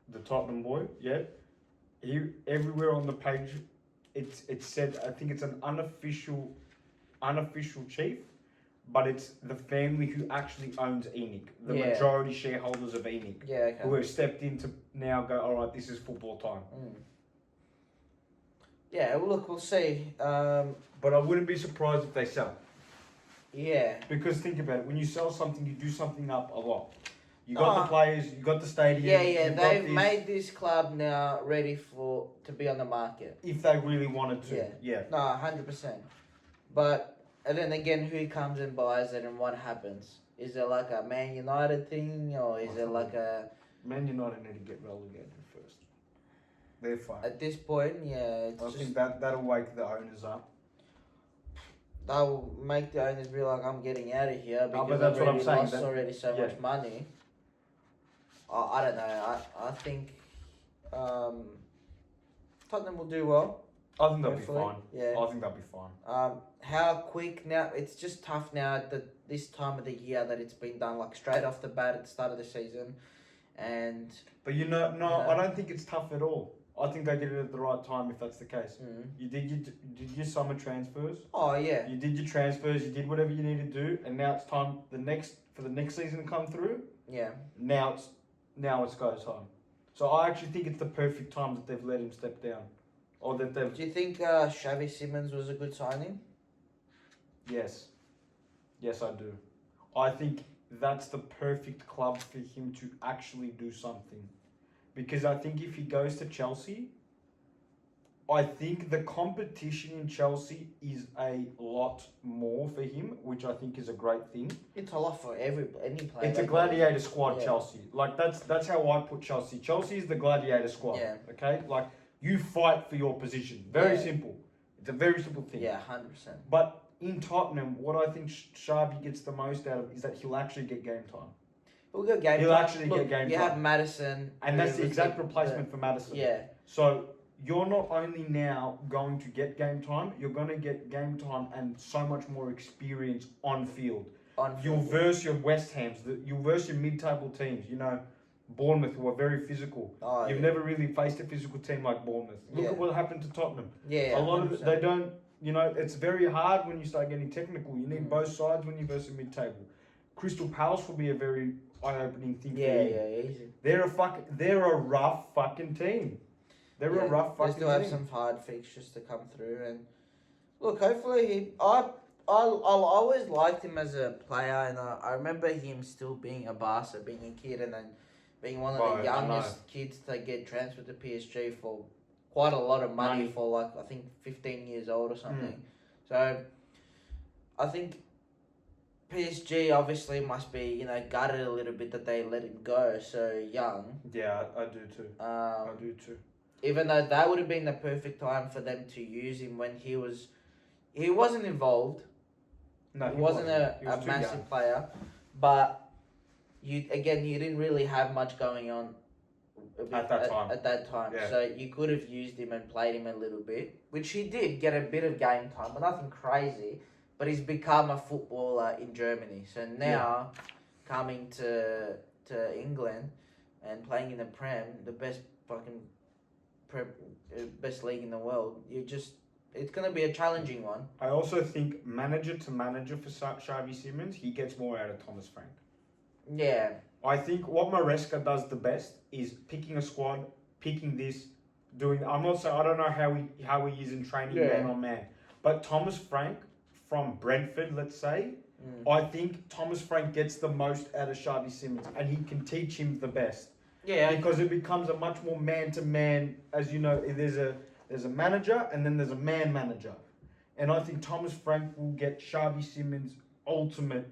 the Tottenham boy, yeah, he everywhere on the page, it said I think it's an unofficial chief, but it's the family who actually owns Enoch, the majority shareholders of Enoch, who have stepped in to now go, all right, this is football time. Yeah, well, look, we'll see. But I wouldn't be surprised if they sell. Yeah. Because think about it, when you sell something, you do something up a lot. You got the players, you got the stadium. Yeah, they've made this club now ready to be on the market. If they really wanted to. Yeah. No, 100%. But, and then again, who comes and buys it and what happens? Is it like a Man United thing, or is it like a... Man United need to get relegated first. They're fine. At this point, yeah, I think that'll wake the owners up. They'll make the owners be like, I'm getting out of here because but that's I've what I'm saying, lost already so much money. I don't know. I think Tottenham will do well. I think they'll hopefully. be fine. Yeah. I think they'll be fine. How quick now? It's just tough now at this time of the year that it's been done, like straight off the bat at the start of the season, and. But I don't think it's tough at all. I think they did it at the right time if that's the case. You did your summer transfers. Oh yeah. You did your transfers. You did whatever you needed to do, and now it's time for the next season to come through. Yeah. Now it's go time. So I actually think it's the perfect time that they've let him step down, or that they've. Do you think Xavi Simmons was a good signing? Yes, yes, I do. I think that's the perfect club for him to actually do something, because I think if he goes to Chelsea, I think the competition in Chelsea is a lot more for him, which I think is a great thing. It's a lot for any player. It's a gladiator squad, Yeah. Chelsea. Like that's how I put Chelsea. Chelsea is the gladiator squad. Yeah. Okay, like you fight for your position. Very Yeah. simple. It's a very simple thing. Yeah, 100%. But in Tottenham, what I think Xavi gets the most out of is that he'll actually get game time, We'll get game He'll time. actually Look, get game you time. have Madison. and that's who the was exact replacement for Madison. Yeah. So you're not only now going to get game time, you're going to get game time and so much more experience on field. You'll verse your West Hams, you'll verse your mid-table teams. You know, Bournemouth, who are very physical. Oh, You've yeah. never really faced a physical team like Bournemouth. Look Yeah. at what happened to Tottenham. Yeah. A lot of 100%. they don't. You know, it's very hard when you start getting technical. You need Mm. both sides when you verse a mid-table. Crystal Palace will be a very eye-opening thing Yeah, for you. yeah, easy. They're a rough fucking team. They're a rough They fucking still have team. some hard fixtures to come through, and look, hopefully I always liked him as a player, and I remember him still being a Barca, being a kid, and then being one of Right, the I youngest kids to get transferred to PSG for quite a lot of money Money. for like I think 15 years old or something. So I think PSG obviously must be gutted a little bit that they let him go so young. Yeah, I do too. I do too. Even though that would have been the perfect time for them to use him when he wasn't involved. No, He wasn't He a was too massive young. player, but you didn't really have much going on At that time. At that time, Yeah. so you could have used him and played him a little bit, which he did get a bit of game time, but nothing crazy. But he's become a footballer in Germany, so now coming to England and playing in the Prem, the best fucking best league in the world, it's gonna be a challenging one. I also think manager to manager for Xavi Simmons, he gets more out of Thomas Frank. Yeah. I think what Maresca does the best is picking a squad, picking this, doing. I'm not saying I don't know how he is in training man on man, but Thomas Frank from Brentford, let's say, I think Thomas Frank gets the most out of Xavi Simmons, and he can teach him the best. Yeah. Because it becomes a much more man to man. As you know, there's a manager and then there's a man manager, and I think Thomas Frank will get Xavi Simmons' ultimate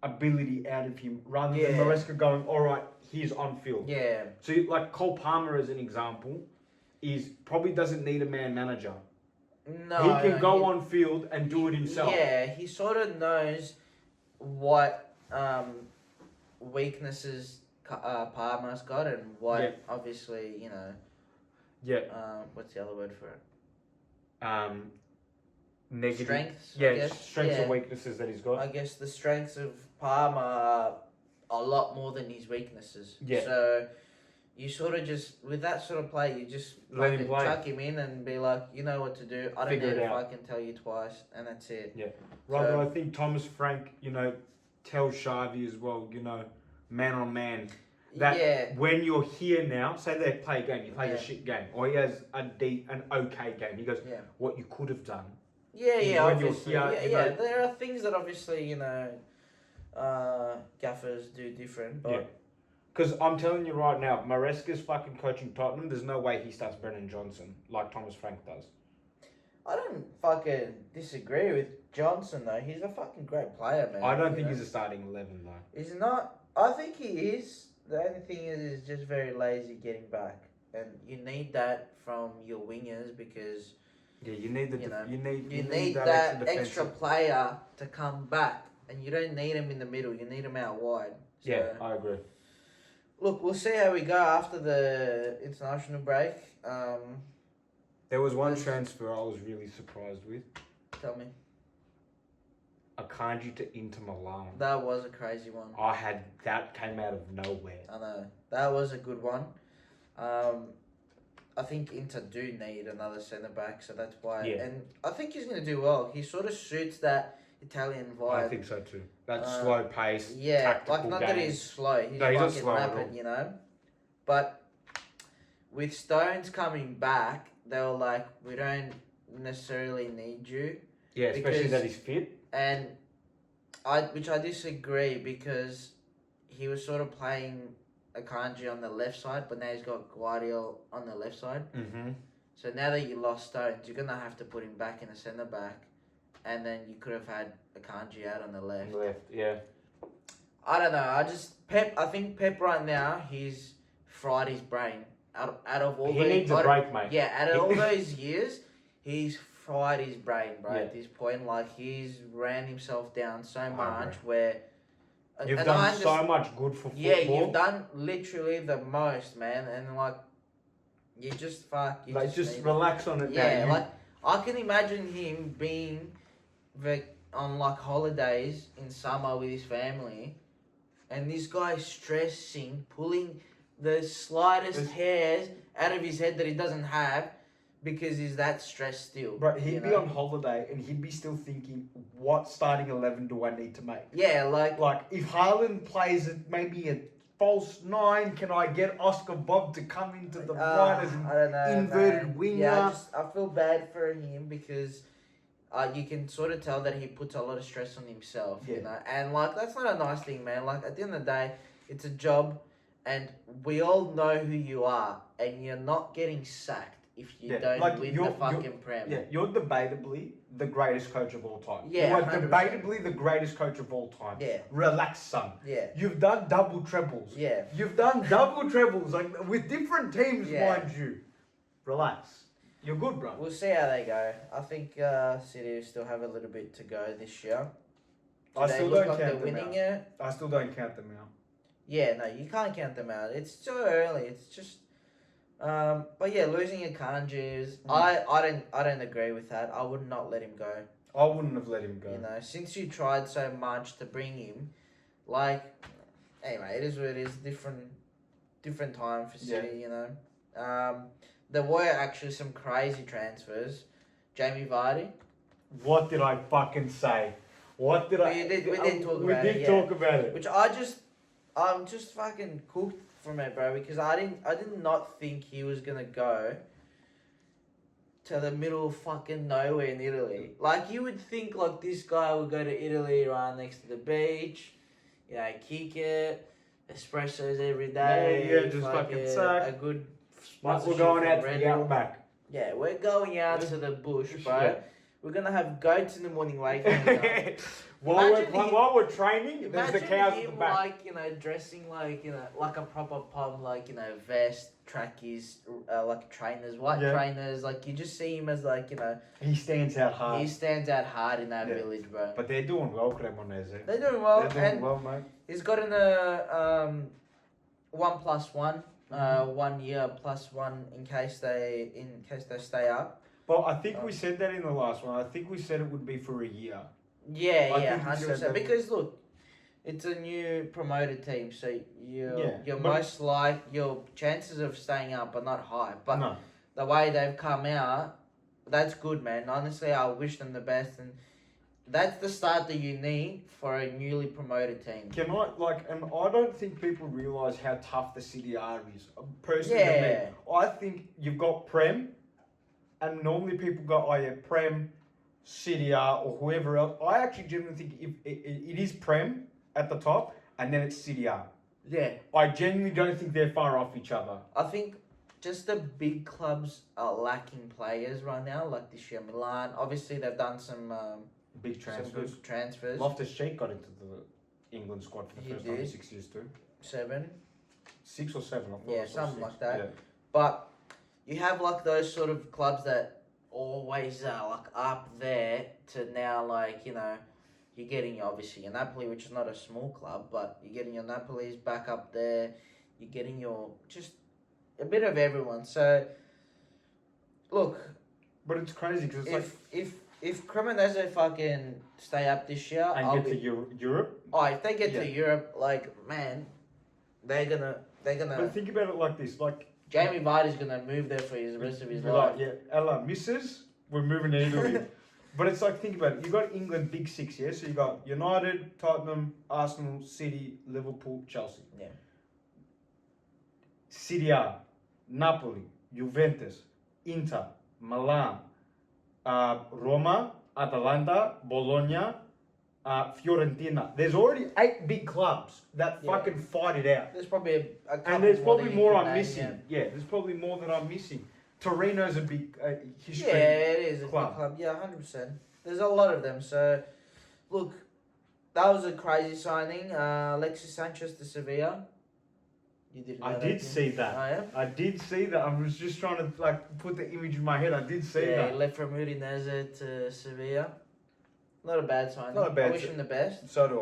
ability out of him rather than Maresca going, all right, he's on field. Yeah. So like Cole Palmer as an example, is probably doesn't need a man manager. No. He can go on field and do it himself. Yeah, he sort of knows what weaknesses Palmer's got and what obviously what's the other word for it? Negative. Strengths. I Yeah, guess. strengths Yeah. and weaknesses that he's got. I guess the strengths of Palmer are a lot more than his weaknesses. Yeah. So you sort of just with that sort of play, you just Let him play. chuck him in and be like, you know what to do. I don't Figure need it if I out. can tell you twice, and that's it. Rather, So- I think Thomas Frank, tells Xavi as well, man on man. That when you're here now, say they play a game, you play a shit game, or he has an okay game. He goes, Yeah. what you could have done. Yeah, when you're obviously. here, There are things that obviously, gaffers do different, but Because I'm telling you right now, Maresca's fucking coaching Tottenham. There's no way he starts Brennan Johnson like Thomas Frank does. I don't fucking disagree with Johnson though. He's a fucking great player, man. I don't think he's a starting 11 though. He's not. I think he is. The only thing is he's just very lazy getting back, and you need that from your wingers because Yeah, you need you need that extra player to come back, and you don't need him in the middle. You need him out wide. So, Yeah, I agree. Look, we'll see how we go after the international break. There was one transfer I was really surprised with. Tell me. Akanji to Inter Milan. That was a crazy one. That came out of nowhere. I know. That was a good one. I think Inter do need another centre back, so that's why. Yeah. And I think he's going to do well. He sort of suits that Italian I vibe. think so too. That Uh, slow pace, Yeah, tactical like not game. that he's slow. He's No, he's not fucking slow at rapid, all. you know. But with Stones coming back, they were like, we don't necessarily need you, Yeah, especially because- that he's fit. and which I disagree, because he was sort of playing Akanji on the left side, but now he's got Guardiola on the left side. Mm-hmm. So now that you lost Stones, you're gonna have to put him back in a centre back, and then you could have had Akanji out on the left. Yeah. I don't know. I think Pep right now, he's fried his brain. Out of all He those, needs a break, mate. yeah, out of all those years, he's fried his brain, bro. Yeah. At this point, like he's ran himself down so I much agree. where You've and done I so much good for football. Yeah, you've done literally the most, man, and like you just fuck. You Like, just need- relax on it. Yeah, now. like I can imagine him being on like holidays in summer with his family, and this guy stressing, pulling the slightest This- hairs out of his head that he doesn't have, because he's that stressed still. Bro, he'd you be know? on holiday and he'd be still thinking, what starting 11 do I need to make? Yeah, like Like, if Haaland plays maybe a false 9, can I get Oscar Bob to come into the right as an I don't know, inverted man. winger? Yeah, I feel bad for him, because you can sort of tell that he puts a lot of stress on himself, you Yeah. know, and like that's not a nice thing, man. Like at the end of the day, it's a job, and we all know who you are, and you're not getting sacked if you Yeah, don't like, win you're- the fucking Prem. Yeah, you're debatably the greatest coach of all time. Yeah, you are 100%. debatably the greatest coach of all time. Yeah. Relax, son. Yeah, You've done double trebles. yeah. You've done double trebles, like with different teams, Yeah. mind you. Relax. You're good, bro. We'll see how they go. I think City still have a little bit to go this year. Do I they still look don't like they're count them winning out. it? I still don't count them out. Yeah, no, you can't count them out. It's too early. It's just, but yeah, losing a Kanji is. I don't agree with that. I would not let him go. I wouldn't have let him go. You know, since you tried so much to bring him, like, anyway, it is what it is. Different time for City. You know, there were actually some crazy transfers. Jamie Vardy. What did I fucking say? What did I? We did talk We about did it, yeah. talk about it. Which I'm just fucking cooked from it, bro, because I did not think he was gonna go to the middle of fucking nowhere in Italy. Like, you would think, like, this guy would go to Italy right next to the beach, you know, kick it, espressos every day. Yeah, just fucking suck. A good Like, sponsorship we're going from out to Red the Bull. outback. Yeah, we're going out to the bush, bro. Yeah. We're gonna have goats in the morning waking up. while Imagine we're training, there's the Imagine cows at him the back. like, you know, dressing like, you know, like a proper pub, like, you know, vest, trackies, like trainers, white Yeah. trainers. Like, you just see him as, like, you know, He stands out hard. he stands out hard in that Yeah. village, bro. But they're doing well, Cremonese. They're doing well, They're doing and well, mate. he's got in a 1+1, Mm-hmm. 1 year +1 in case they stay up. But I think we said that in the last one. I think we said it would be for a year. Yeah, I yeah, think we said 100%. that- Because look, it's a new promoted team, so Yeah, your chances of staying up are not high. But No. the way they've come out, that's good, man. Honestly, I wish them the best, and that's the start that you need for a newly promoted team. And I don't think people realise how tough the City are is. Personally, Yeah. I think you've got Prem, and normally people go, oh yeah, Prem, City R, or whoever else. I actually genuinely think if it is Prem at the top, and then it's City R. Yeah, I genuinely don't think they're far off each other. I think just the big clubs are lacking players right now, like this year Milan. Obviously, they've done some Big some transfers. good transfers. Loftus-Cheek got into the England squad for the He first time in did. 6 years too. 7. 6 or 7, I thought. Yeah, I saw something 6. like that. Yeah. But you have like those sort of clubs that always are like up there to now, like, you know, you're getting obviously your Napoli, which is not a small club, but you're getting your Napoli's back up there. You're getting your just a bit of everyone. So look, But it's crazy because it's like. if Cremonese fucking stay up this year, And I'll get be, to Europe. oh, if they get Yeah. to Europe, like, man, they're gonna But think about it like this, like Jamie Vardy's gonna move there for the rest of his be life. like, yeah, Ella misses, we're moving to Italy. But it's like, think about it. You got England big six, yeah. So you got United, Tottenham, Arsenal, City, Liverpool, Chelsea. Yeah. Serie A, Napoli, Juventus, Inter, Milan, Roma, Atalanta, Bologna, Fiorentina. There's already 8 big clubs that Yeah. fucking fight it out. There's probably a couple And there's more probably that you more could I'm name, missing. Yeah, there's probably more that I'm missing. Torino's a big history. Yeah, it is a club. big club. Yeah, 100%. There's a lot of them. So, look, that was a crazy signing. Alexis Sanchez to Sevilla. You didn't know I that, did didn't see you? that. Oh, yeah? I did see that. I was just trying to like put the image in my head. I did see Yeah, that. he left from Udinese to Sevilla. Not a bad signing. Not a bad I wish si- him the best. So do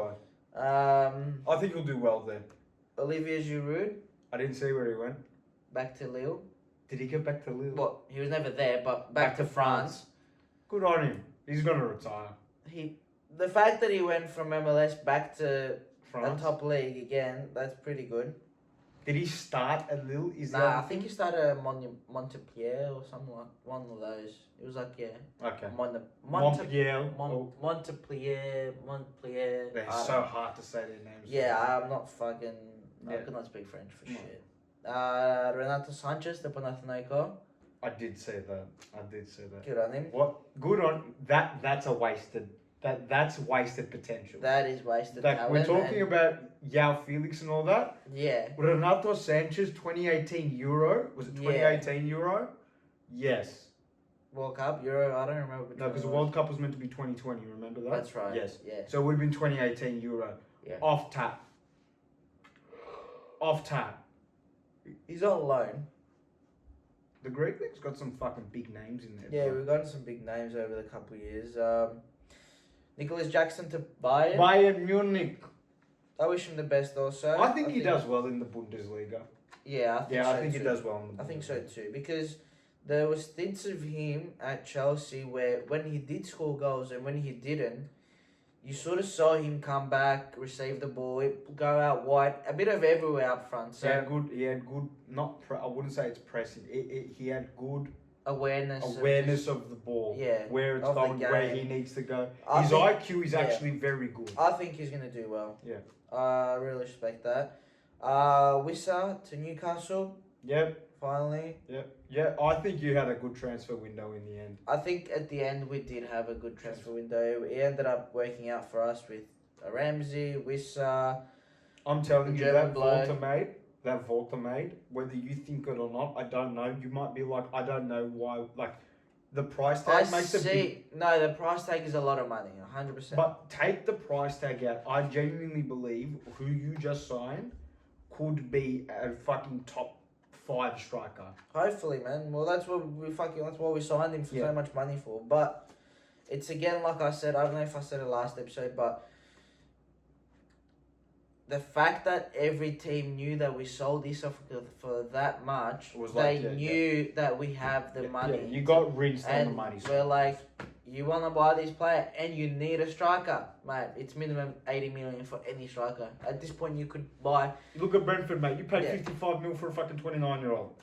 I. Um, I think he'll do well there. Olivier Giroud, I didn't see where he went. back to Lille. Did he go back to Lille? Well, he was never there, but back to France. Good on him. He's gonna retire. The fact that he went from MLS back to France. a top league again, that's pretty good. Did he start at Lille? Is Nah, that I think he started at Montpellier or something like one of those. It was like okay? Montpellier, Montpellier. Montpellier. They're I don't so know. hard to say their names. Yeah, I'm not fucking. I Yeah. cannot speak French for No. shit. Renato Sanchez to Panathinaikos. I did say that. I did say that. Good on him. What? Good on that. That's a wasted. That's wasted potential. That is wasted Like talent. we're talking and- about Yao Felix and all that. Yeah. Renato Sanchez, 2018 Euro. Was it Yeah. 2018 Euro? Yes. World Cup, Euro, I don't remember. which No, one because it the was. World Cup was meant to be 2020. Remember that? That's right. Yes. Yeah. So it would have been 2018 Euro. Yeah. Off tap. Off tap. He's on loan. The Greek League's got some fucking big names in there. Yeah, bro. we've gotten some big names over the couple of years. Nicholas Jackson to Bayern. Bayern Munich. I wish him the best also. I think he does well in the Bundesliga. Yeah, I think Yeah, so I think too. he does well in the I think so Bundesliga. too, because there was stints of him at Chelsea where when he did score goals and when he didn't, you sort of saw him come back, receive the ball, go out wide, a bit of everywhere up front. So He had good. Not. I wouldn't say it's pressing. He had good awareness. awareness of the ball. Yeah, Where it's of the going, where he game. needs to go. I His think- IQ is yeah. actually very good. I think he's gonna do well. Yeah. I really respect that. Wissa to Newcastle Yep. finally. Yeah. I think you had a good transfer window in the end. I think at the end we did have a good transfer window. It ended up working out for us with Ramsey, Wissa. I'm telling The you German that bloke. Volta made, whether you think it or not, I don't know. You might be like, I don't know why. Like, the price I tag makes a big. see. No, the price tag is a lot of money, 100%. But take the price tag out. I genuinely believe who you just signed could be a fucking top 5 striker. Hopefully, man. Well, that's what we signed him for Yeah. so much money for. But it's again, like I said, I don't know if I said it last episode, but the fact that every team knew that we sold this off for that much, Was they like, yeah, knew that we have the money. Yeah, you got rinsed on the And money. we're like, you want to buy this player and you need a striker, mate. It's minimum 80 million for any striker. At this point, you could buy. Look at Brentford, mate. You paid Yeah. 55 mil for a fucking 29-year-old.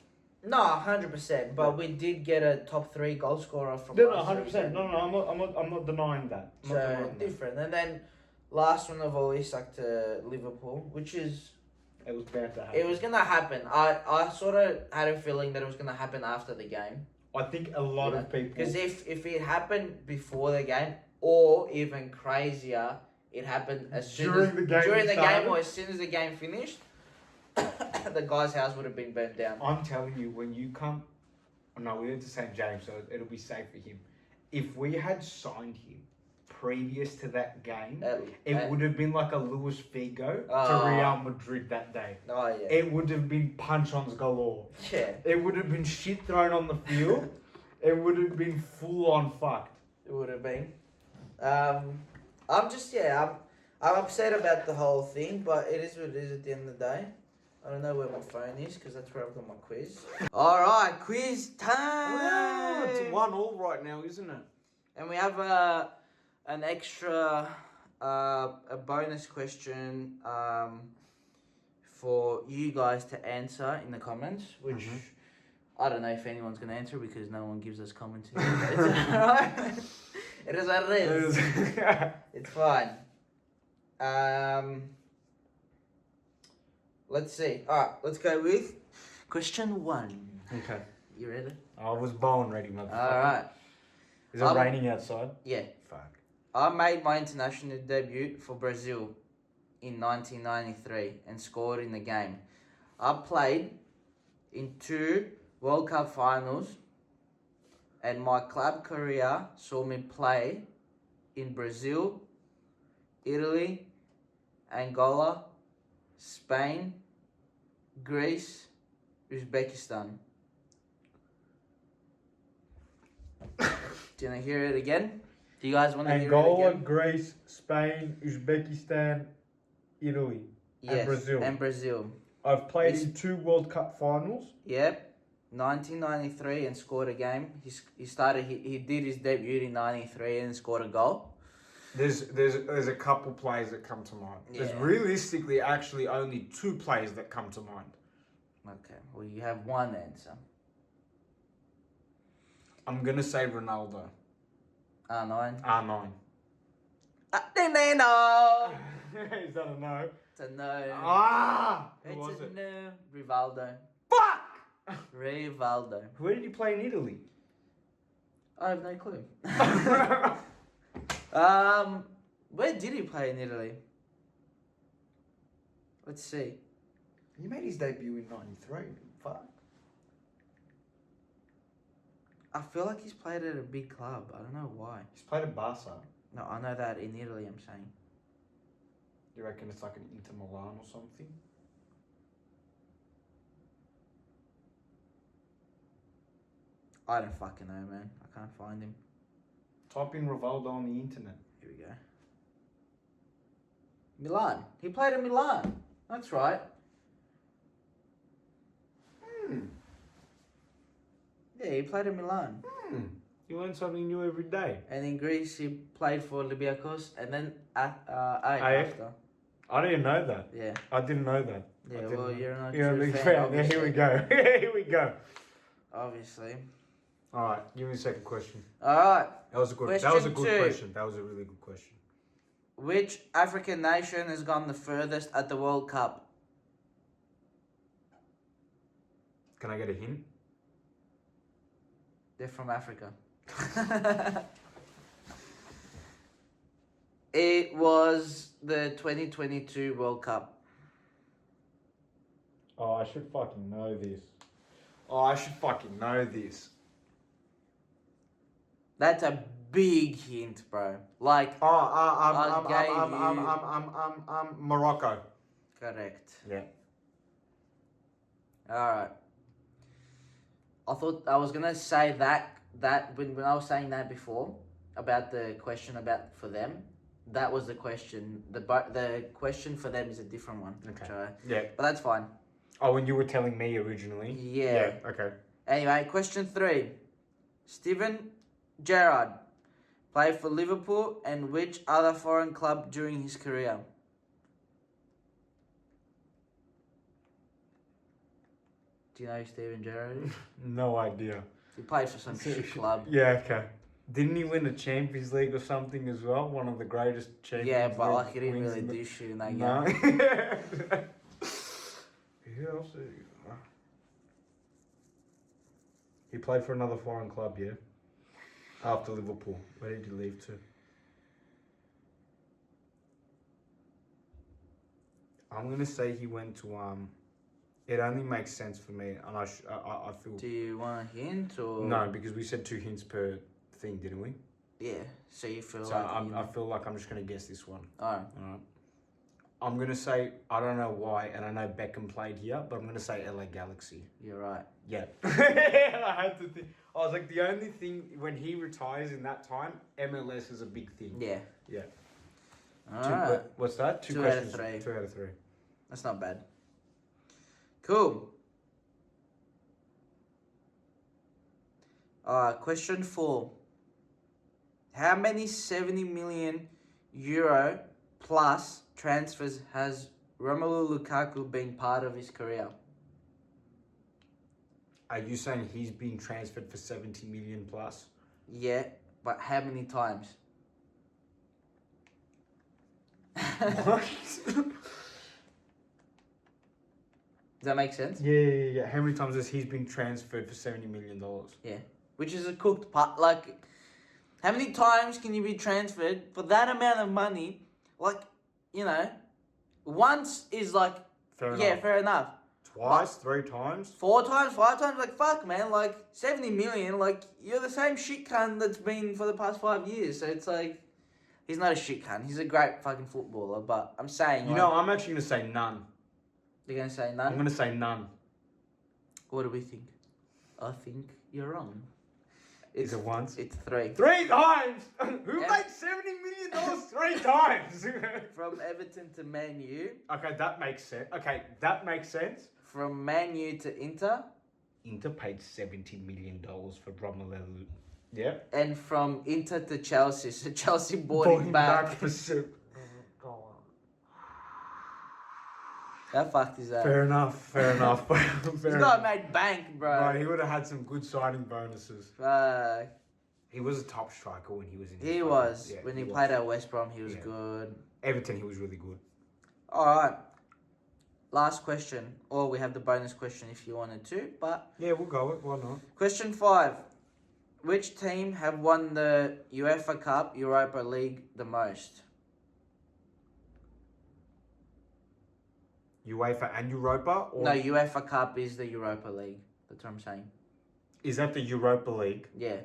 No, 100%. But we did get a top 3 goal scorer from. No, last 100%. season. No, I'm not denying that. I'm not So denying that. different. And then last one of all, Isak to Liverpool, which is It was bound to happen. it was gonna happen. I sort of had a feeling that it was gonna happen after the game. I think a lot Yeah. of people. Because if it happened before the game, or even crazier, it happened as soon During as, the game during the started? game or as soon as the game finished, the guy's house would have been burnt down. I'm telling you, when you come. No, we went to St. James, so it'll be safe for him. If we had signed him previous to that game, it would have been like a Luis Figo Oh. to Real Madrid that day. Oh yeah, It would have been punch-ons galore. yeah, It would have been shit thrown on the field. It would have been full-on fucked. it would have been. I'm upset about the whole thing, but it is what it is at the end of the day. I don't know where my phone is because that's where I've got my quiz. All right, quiz time. It's 1-1 right now, isn't it? And we have an extra a bonus question for you guys to answer in the comments, which I don't know if anyone's going to answer because no one gives us comments. It's alright. It is what it is. It's fine. Let's see. Alright, let's go with question 1. Okay. You ready? I was born ready, motherfucker. Alright. Is it raining outside? Yeah. Fuck. I made my international debut for Brazil in 1993 and scored in the game. I played in 2 World Cup finals, and my club career saw me play in Brazil, Italy, Angola, Spain, Greece, Uzbekistan. Do you want to hear it again? Do you guys want to hear it Angola, again? Greece, Spain, Uzbekistan, Italy, Yes, and Brazil. and Brazil. I've played in 2 World Cup finals. Yep. 1993 and scored a game. He did his debut in 93 and scored a goal. There's a couple players that come to mind. There's Yeah. realistically actually only 2 players that come to mind. Okay, well you have one answer. I'm gonna say Ronaldo. R9. R9. Ding ding dong! Is that a no? It's a no. Ah! Who It's was a it? no. Rivaldo. Fuck! Rivaldo. Where did he play in Italy? I have no clue. Where did he play in Italy? Let's see. He made his debut in '93. Fuck. I feel like he's played at a big club. I don't know why. He's played at Barca. No, I know that in Italy, I'm saying. You reckon it's like an Inter Milan or something? I don't fucking know, man. I can't find him. Type in Rivaldo on the internet. Here we go. Milan. He played in Milan. That's right. Yeah, he played in Milan. You learn something new every day. And in Greece, he played for Olympiacos and then Ajax Ajax? after. I didn't know that. Yeah. I didn't know that. Yeah, I didn't well, know. you're not You're a true big fan, fan. Yeah, obviously. here we go. Here we go. Obviously. All right, give me the second question. All right. That was a good. Question That was a good 2. question. That was a really good question. Which African nation has gone the furthest at the World Cup? Can I get a hint? They're from Africa. It was the 2022 World Cup. Oh, I should fucking know this. Oh, I should fucking know this. That's a big hint, bro. Like, Morocco. correct. Yeah. Alright. I thought I was gonna say that when I was saying that before about the question about for them, that was the question. The question for them is a different one. Okay. Yeah. But that's fine. Oh, when you were telling me originally. Yeah. Okay. Anyway, question 3. Steven Gerrard played for Liverpool and which other foreign club during his career? Do you know who Steven Gerrard is? No idea. He played for some shit club. Yeah. Okay. Didn't he win the Champions League or something as well? One of the greatest Champions Yeah, but League like he didn't wins really in the- do shit in that game. No. Who else? He played for another foreign club, yeah. After Liverpool, where did he leave to? I'm gonna say he went to It only makes sense for me, and I feel. Do you want a hint or No, because we said 2 hints per thing, didn't we? Yeah, so you feel So like I feel like I'm just gonna guess this one. Alright. Alright. I'm gonna say I don't know why, and I know Beckham played here, but I'm gonna say LA Galaxy. You're right. Yeah. I had to think. I was like, the only thing when he retires in that time, MLS is a big thing. Yeah. Yeah. Alright. What's that? 2 out of questions. 3. 2 out of 3. That's not bad. Cool. Question 4. How many 70 million euro plus transfers has Romelu Lukaku been part of his career? Are you saying he's been transferred for 70 million plus? Yeah, But how many times? What? Does that make sense? Yeah. How many times has he been transferred for $70 million? Which is a cooked part. Like, how many times can you be transferred for that amount of money? Like, you know, once is like, Fair yeah, enough. fair enough. Twice, 3 times. 4 times, 5 times, like, fuck, man. Like, 70 million, like, you're the same shit cunt that's been for the past 5 years. So it's like, he's not a shit cunt. He's a great fucking footballer. But I'm saying, You like, know, I'm actually going to say none. you're going to say I'm none? going to say none. What do we think? I think you're wrong. Is it once? It's 3. 3 times! Who Yeah. made $70 million 3 times? From Everton to Man U. Okay, that makes sense. From Man U to Inter. Inter paid $70 million for Romelu. Yeah. And from Inter to Chelsea. So Chelsea bought him back. for How fucked is that? Fair enough. This guy made bank, bro. Bro, he would have had some good signing bonuses. Fuck. He was a top striker when he was in. He was. When he played at West Brom, he was good. Everton, he was really good. Alright. Last question. Or we have the bonus question if you wanted to. But Yeah, we'll go it. Why not? question 5. Which team have won the UEFA Cup Europa League the most? UEFA and Europa? Or No, UEFA Cup is the Europa League. That's what I'm saying. is that the Europa League? Yeah.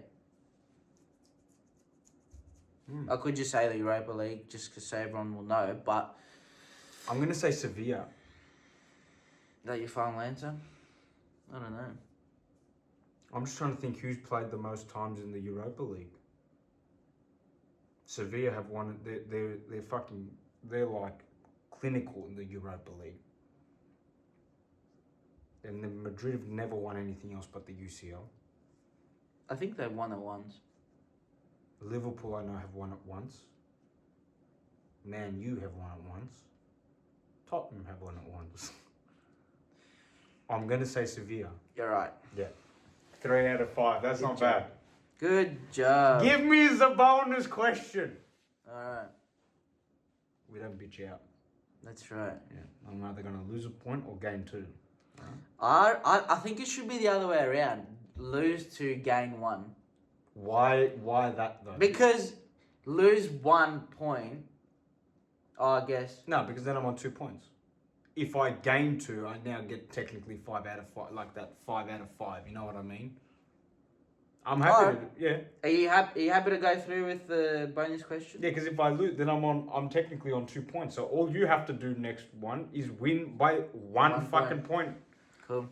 I could just say the Europa League just because so everyone will know, but... I'm going to say Sevilla. Is that your final answer? I don't know. I'm just trying to think who's played the most times in the Europa League. Sevilla have won it. They're like clinical in the Europa League. And then Madrid have never won anything else but the UCL. I think they won it once. Liverpool, I know, have won it once. Man U have won it once. Tottenham have won it once. I'm going to say Sevilla. You're right. Yeah. 3 out of 5. That's Good not job. bad. Good job. Give me the bonus question. Alright. We don't bitch out. That's right. Yeah. I'm either going to lose a point or gain 2. I think it should be the other way around. Lose 2, gain 1. Why that though? Because lose 1 point, I guess. No, because then I'm on 2 points. If I gain 2, I now get technically 5 out of 5, like that 5 out of 5. You know what I mean? I'm happy. Yeah. Are you happy to go through with the bonus question? Yeah, because if I lose, then I'm technically on 2 points. So all you have to do next one is win by one fucking point. Cool.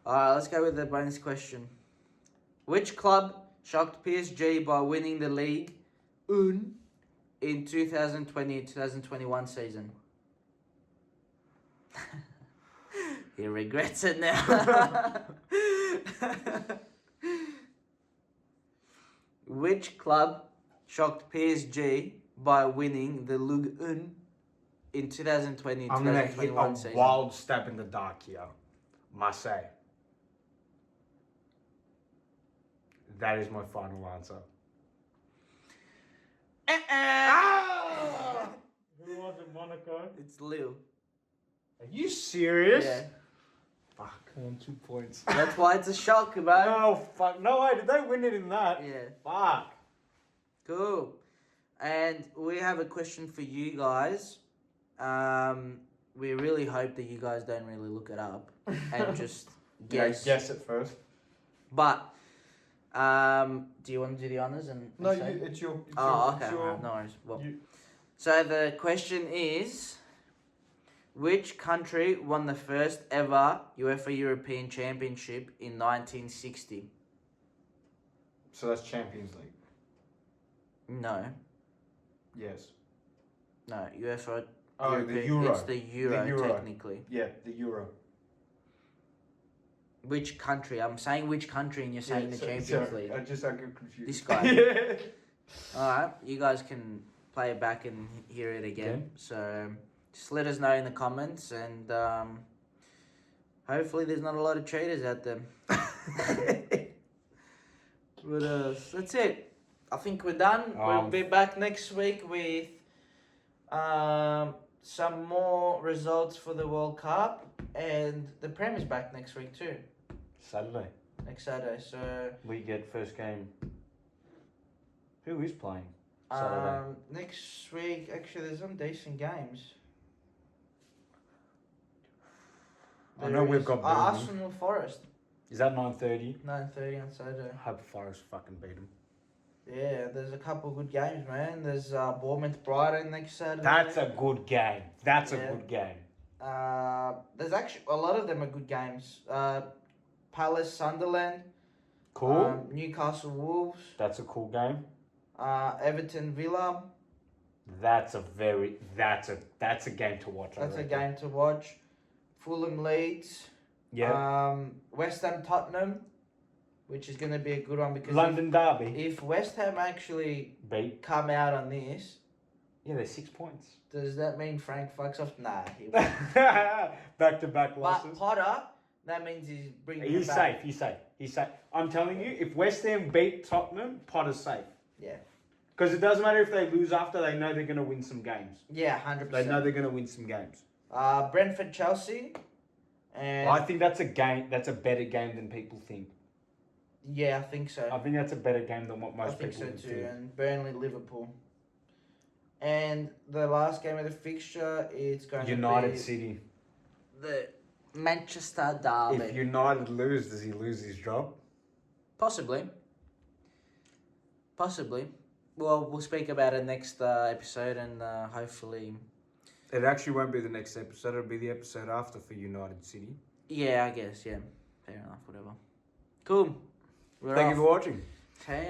Alright, let's go with the bonus question. Which club shocked PSG by winning the league in 2020-2021 season? He regrets it now. Which club shocked PSG by winning the Ligue 1 in 2020-2021 I'm gonna hit a season? wild stab in the dark here. Marseille. That is my final answer. Ah! Who was it, Monaco? It's Lille. Are you serious? Yeah. Fuck, I'm on 2 points. That's why it's a shock, bro. No, fuck. No way, did they win it in that? Yeah. Fuck. Cool. And we have a question for you guys. We really hope that you guys don't really look it up and just guess. Yeah, guess it first. But, do you want to do the honors and No, say? it's your... Okay. Alright, no worries. Well, so the question is, which country won the first ever UEFA European Championship in 1960? So that's Champions League? No. Yes. No, UEFA Oh, European, the Euro. It's the Euro, technically. Yeah, the Euro. Which country? I'm saying which country and you're saying the Champions League. I get confused. This guy. Yeah. Alright, you guys can play it back and hear it again. So just let us know in the comments and hopefully there's not a lot of cheaters out there. But that's it. I think we're done. We'll be back next week with some more results for the World Cup, and the Prem is back next week too. Saturday. Next Saturday, so We get first game. Who is playing Saturday? next week actually there's some decent games. I know we've got Burnley. Arsenal Forest. Is that 9:30? 9:30 on Saturday. I hope Forest fucking beat them. Yeah, there's a couple good games, man. There's Bournemouth Brighton next Saturday. That's a good game. That's Yeah. a good game. There's actually a lot of them are good games. Palace Sunderland. Cool. Newcastle Wolves. That's a cool game. Everton Villa. That's a game to watch. That's a game to watch. Fulham Leeds. Yeah. West Ham Tottenham, which is going to be a good one because London Derby. if West Ham actually Beat. come out on this, Yeah, they're 6 points. does that mean Frank fucks off? Nah. Back-to-back But losses. Potter, that means he's bringing He's it back. safe. He's safe. I'm telling you, if West Ham beat Tottenham, Potter's safe. Yeah. Because it doesn't matter if they lose after, they know they're going to win some games. Yeah, 100%. They know they're going to win some games. Brentford Chelsea. And I think that's a game. That's a better game than people think. yeah, I think so. I think that's a better game than what I most think so people too. think. And Burnley Liverpool. And the last game of the fixture is going United to be City. the Manchester Derby. If United lose, does he lose his job? Possibly. Well, we'll speak about it next episode, and hopefully. It actually won't be the next episode. It'll be the episode after for United City. Yeah, I guess. Yeah, fair enough. Whatever. Cool. Thank you for watching. Hey,